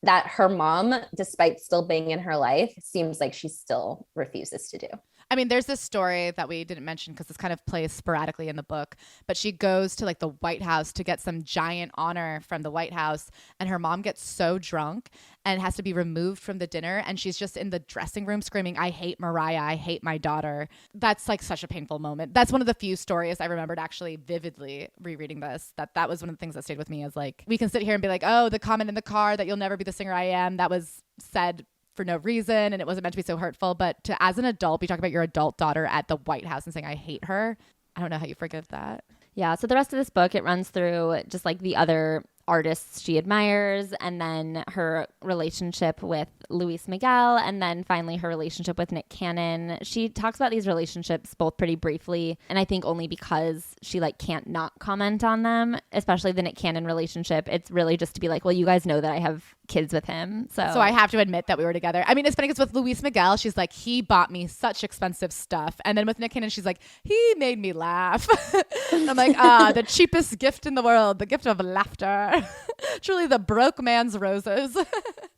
[SPEAKER 3] that her mom, despite still being in her life, seems like she still refuses to do.
[SPEAKER 1] I mean, there's this story that we didn't mention because this kind of plays sporadically in the book, but she goes to like the White House to get some giant honor from the White House, and her mom gets so drunk and has to be removed from the dinner, and she's just in the dressing room screaming, I hate Mariah, I hate my daughter. That's like such a painful moment. That's one of the few stories I remembered actually vividly rereading this, that was one of the things that stayed with me, is like, we can sit here and be like, oh, the comment in the car that you'll never be the singer I am, that was said for no reason and it wasn't meant to be so hurtful, but to as an adult be talking about your adult daughter at the White House and saying I hate her, I don't know how you forgive that.
[SPEAKER 2] Yeah, so the rest of this book, it runs through just like the other artists she admires, and then her relationship with Luis Miguel, and then finally her relationship with Nick Cannon. She talks about these relationships both pretty briefly, and I think only because she like can't not comment on them, especially the Nick Cannon relationship. It's really just to be like, well, you guys know that I have kids with him, so
[SPEAKER 1] I have to admit that we were together. I mean, it's funny because with Luis Miguel, she's like, he bought me such expensive stuff, and then with Nick Cannon, she's like, he made me laugh. I'm like, the cheapest gift in the world, the gift of laughter. are truly the broke man's roses.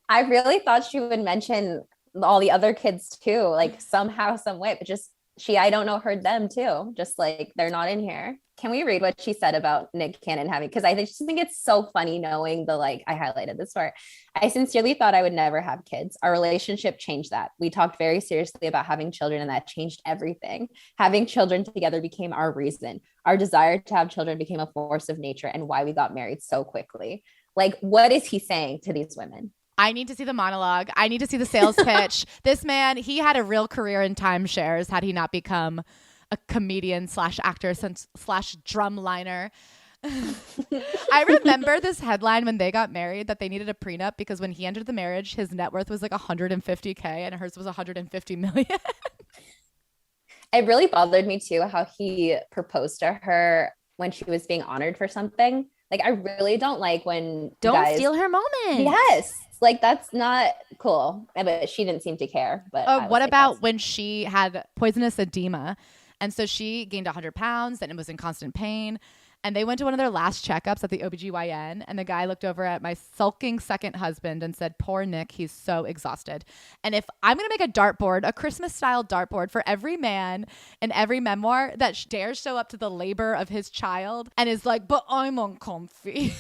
[SPEAKER 3] I really thought she would mention all the other kids too, like somehow, some way, but just I don't know, heard them too. Just like, they're not in here. Can we read what she said about Nick Cannon having, because I just think it's so funny knowing I highlighted this part. I sincerely thought I would never have kids. Our relationship changed that. We talked very seriously about having children, and that changed everything. Having children together became our reason. Our desire to have children became a force of nature and why we got married so quickly. Like, what is he saying to these women?
[SPEAKER 1] I need to see the monologue. I need to see the sales pitch. This man, he had a real career in timeshares had he not become a comedian / actor / drumliner. I remember this headline when they got married that they needed a prenup because when he entered the marriage, his net worth was like $150K and hers was $150 million.
[SPEAKER 3] It really bothered me too how he proposed to her when she was being honored for something. Like, I really don't like when
[SPEAKER 2] don't steal her moment.
[SPEAKER 3] Yes. Like, that's not cool. But she didn't seem to care. But
[SPEAKER 1] what about when she had poisonous edema? And so she gained 100 pounds and it was in constant pain. And they went to one of their last checkups at the OBGYN. And the guy looked over at my sulking second husband and said, poor Nick, he's so exhausted. And if I'm going to make a dartboard, a Christmas style dartboard for every man in every memoir that dares show up to the labor of his child and is like, but I'm uncomfy.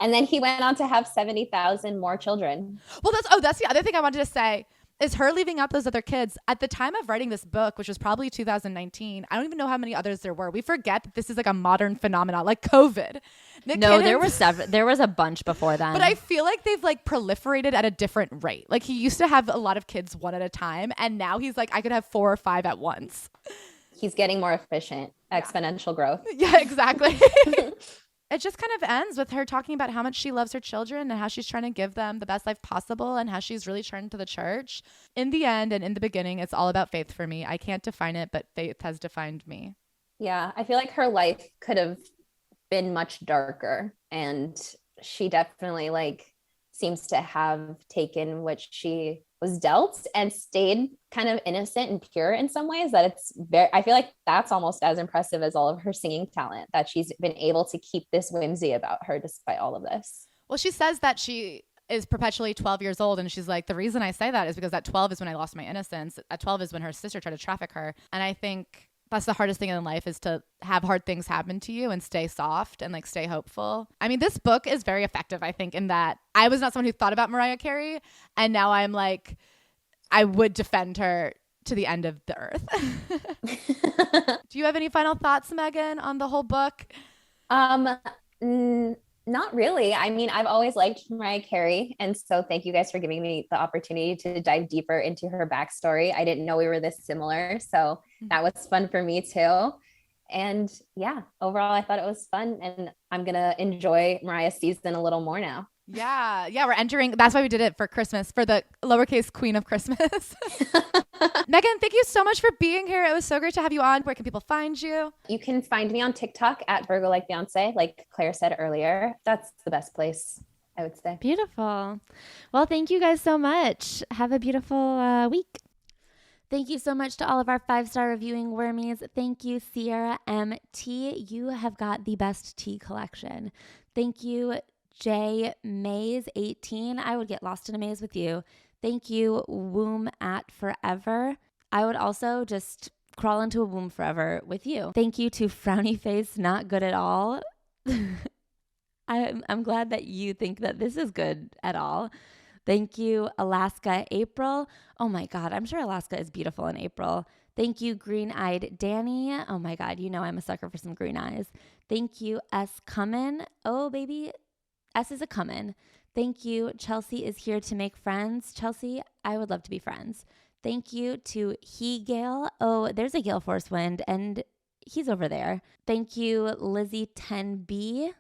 [SPEAKER 3] And then he went on to have 70,000 more children.
[SPEAKER 1] Well, that's the other thing I wanted to say. Is her leaving out those other kids. At the time of writing this book, which was probably 2019, I don't even know how many others there were. We forget that this is like a modern phenomenon, like COVID.
[SPEAKER 2] There were several. There was a bunch before then.
[SPEAKER 1] But I feel like they've like proliferated at a different rate. Like, he used to have a lot of kids one at a time, and now he's like, I could have 4 or 5 at once.
[SPEAKER 3] He's getting more efficient, exponential growth.
[SPEAKER 1] Yeah, exactly. It just kind of ends with her talking about how much she loves her children and how she's trying to give them the best life possible and how she's really turned to the church. In the end and in the beginning, it's all about faith for me. I can't define it, but faith has defined me.
[SPEAKER 3] Yeah, I feel like her life could have been much darker, and she definitely seems to have taken what she was dealt and stayed kind of innocent and pure in some ways, that I feel like that's almost as impressive as all of her singing talent, that she's been able to keep this whimsy about her despite all of this.
[SPEAKER 1] Well, she says that she is perpetually 12 years old. And she's like, the reason I say that is because at 12 is when I lost my innocence. At 12 is when her sister tried to traffic her. And I think that's the hardest thing in life, is to have hard things happen to you and stay soft and stay hopeful. I mean, this book is very effective, I think, in that I was not someone who thought about Mariah Carey. And now I'm like, I would defend her to the end of the earth. Do you have any final thoughts, Megan, on the whole book?
[SPEAKER 3] Not really. I mean, I've always liked Mariah Carey. And so thank you guys for giving me the opportunity to dive deeper into her backstory. I didn't know we were this similar. So that was fun for me too. And yeah, overall, I thought it was fun, and I'm going to enjoy Mariah's season a little more now.
[SPEAKER 1] Yeah. We're entering. That's why we did it for Christmas, for the lowercase queen of Christmas. Megan, thank you so much for being here. It was so great to have you on. Where can people find you?
[SPEAKER 3] You can find me on TikTok at Virgo Like Beyonce, like Claire said earlier. That's the best place, I would say.
[SPEAKER 2] Beautiful. Well, thank you guys so much. Have a beautiful week. Thank you so much to all of our 5-star reviewing wormies. Thank you, Sierra MT. You have got the best tea collection. Thank you, J Maze 18. I would get lost in a maze with you. Thank you, Womb at Forever. I would also just crawl into a womb forever with you. Thank you to Frowny Face Not Good at All. I'm glad that you think that this is good at all. Thank you, Alaska April. Oh my God, I'm sure Alaska is beautiful in April. Thank you, Green-Eyed Danny. Oh my God, you know I'm a sucker for some green eyes. Thank you, S. Cummin. Oh baby, S is a comin. Thank you, Chelsea is here to make friends. Chelsea, I would love to be friends. Thank you to He Gale. Oh, there's a gale force wind, and he's over there. Thank you, Lizzie 10B.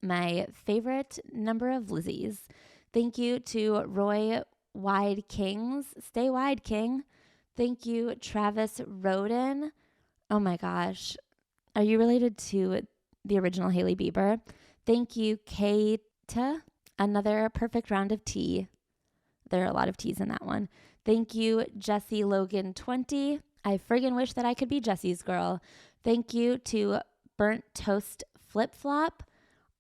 [SPEAKER 2] My favorite number of Lizzies. Thank you to Roy Wide Kings. Stay wide, King. Thank you, Travis Roden. Oh my gosh. Are you related to the original Hailey Bieber? Thank you, Keita. Another perfect round of tea. There are a lot of teas in that one. Thank you, Jessie Logan 20. I friggin' wish that I could be Jessie's girl. Thank you to Burnt Toast Flip Flop.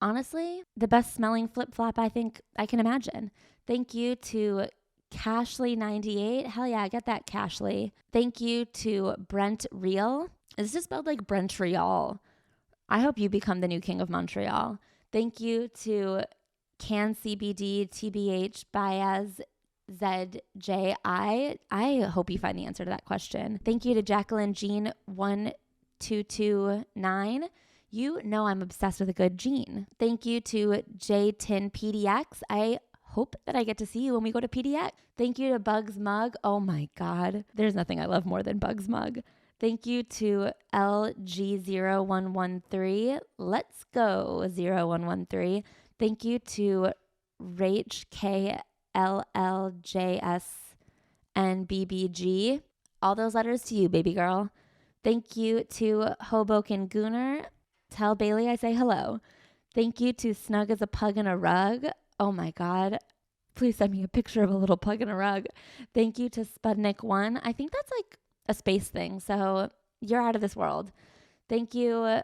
[SPEAKER 2] honestly, the best smelling flip-flop I think I can imagine. Thank you to Cashley98. Hell yeah, get that, Cashley. Thank you to Brent Real. Is this spelled like Brent Real? I hope you become the new king of Montreal. Thank you to Can CBD TBH Baez ZJI. I hope you find the answer to that question. Thank you to Jacqueline Jean 1229. You know I'm obsessed with a good Jean. Thank you to JTin PDX. I hope that I get to see you when we go to PDX. Thank you to Bugs Mug. Oh my God. There's nothing I love more than Bugs Mug. Thank you to LG0113. Let's go, 0113. Thank you to Rach KLLJSNBBG. All those letters to you, baby girl. Thank you to Hoboken Gooner. Tell Bailey I say hello. Thank you to Snug as a Pug in a Rug. Oh my God. Please send me a picture of a little pug in a rug. Thank you to Spudnik1. I think that's like a space thing, so you're out of this world. Thank you.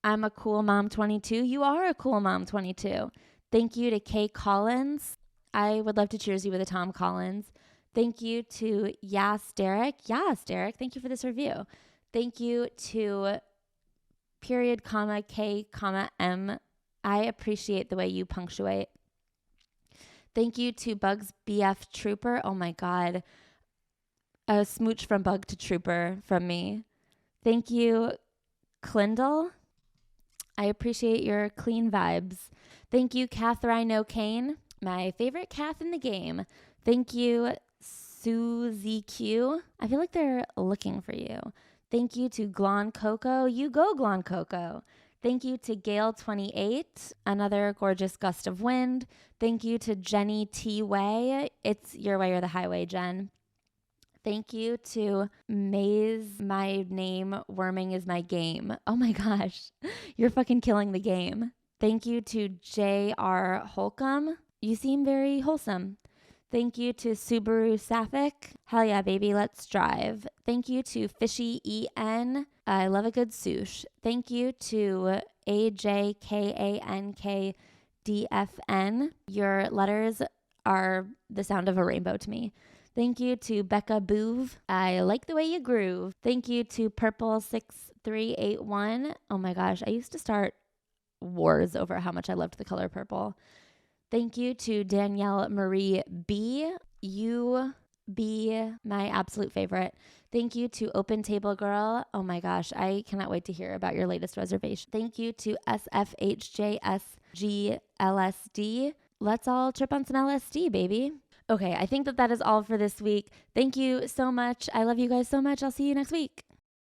[SPEAKER 2] I'm a cool mom 22. You are a cool mom 22. Thank you to Kay Collins. I would love to cheers you with a Tom Collins. Thank you to Yas Derek. Yas Derek, thank you for this review. Thank you to period, comma, K, comma, M. I appreciate the way you punctuate. Thank you to Bugs BF Trooper. Oh my God. A smooch from Bug to Trooper from me. Thank you, Clindle. I appreciate your clean vibes. Thank you, Catherine O'Kane, my favorite Kath in the game. Thank you, Susie Q. I feel like they're looking for you. Thank you to Glon Coco. You go, Glon Coco. Thank you to Gale28, another gorgeous gust of wind. Thank you to Jenny T. Way. It's your way or the highway, Jen. Thank you to Maze, my name, worming is my game. Oh my gosh, you're fucking killing the game. Thank you to J.R. Holcomb. You seem very wholesome. Thank you to Subaru Sapphic. Hell yeah, baby, let's drive. Thank you to Fishy EN. I love a good sush. Thank you to AJKANKDFN. Your letters are the sound of a rainbow to me. Thank you to Becca Boove. I like the way you groove. Thank you to Purple6381. Oh my gosh, I used to start wars over how much I loved the color purple. Thank you to Danielle Marie B. You be my absolute favorite. Thank you to Open Table Girl. Oh my gosh, I cannot wait to hear about your latest reservation. Thank you to SFHJSGLSD. Let's all trip on some LSD, baby. Okay, I think that is all for this week. Thank you so much. I love you guys so much. I'll see you next week.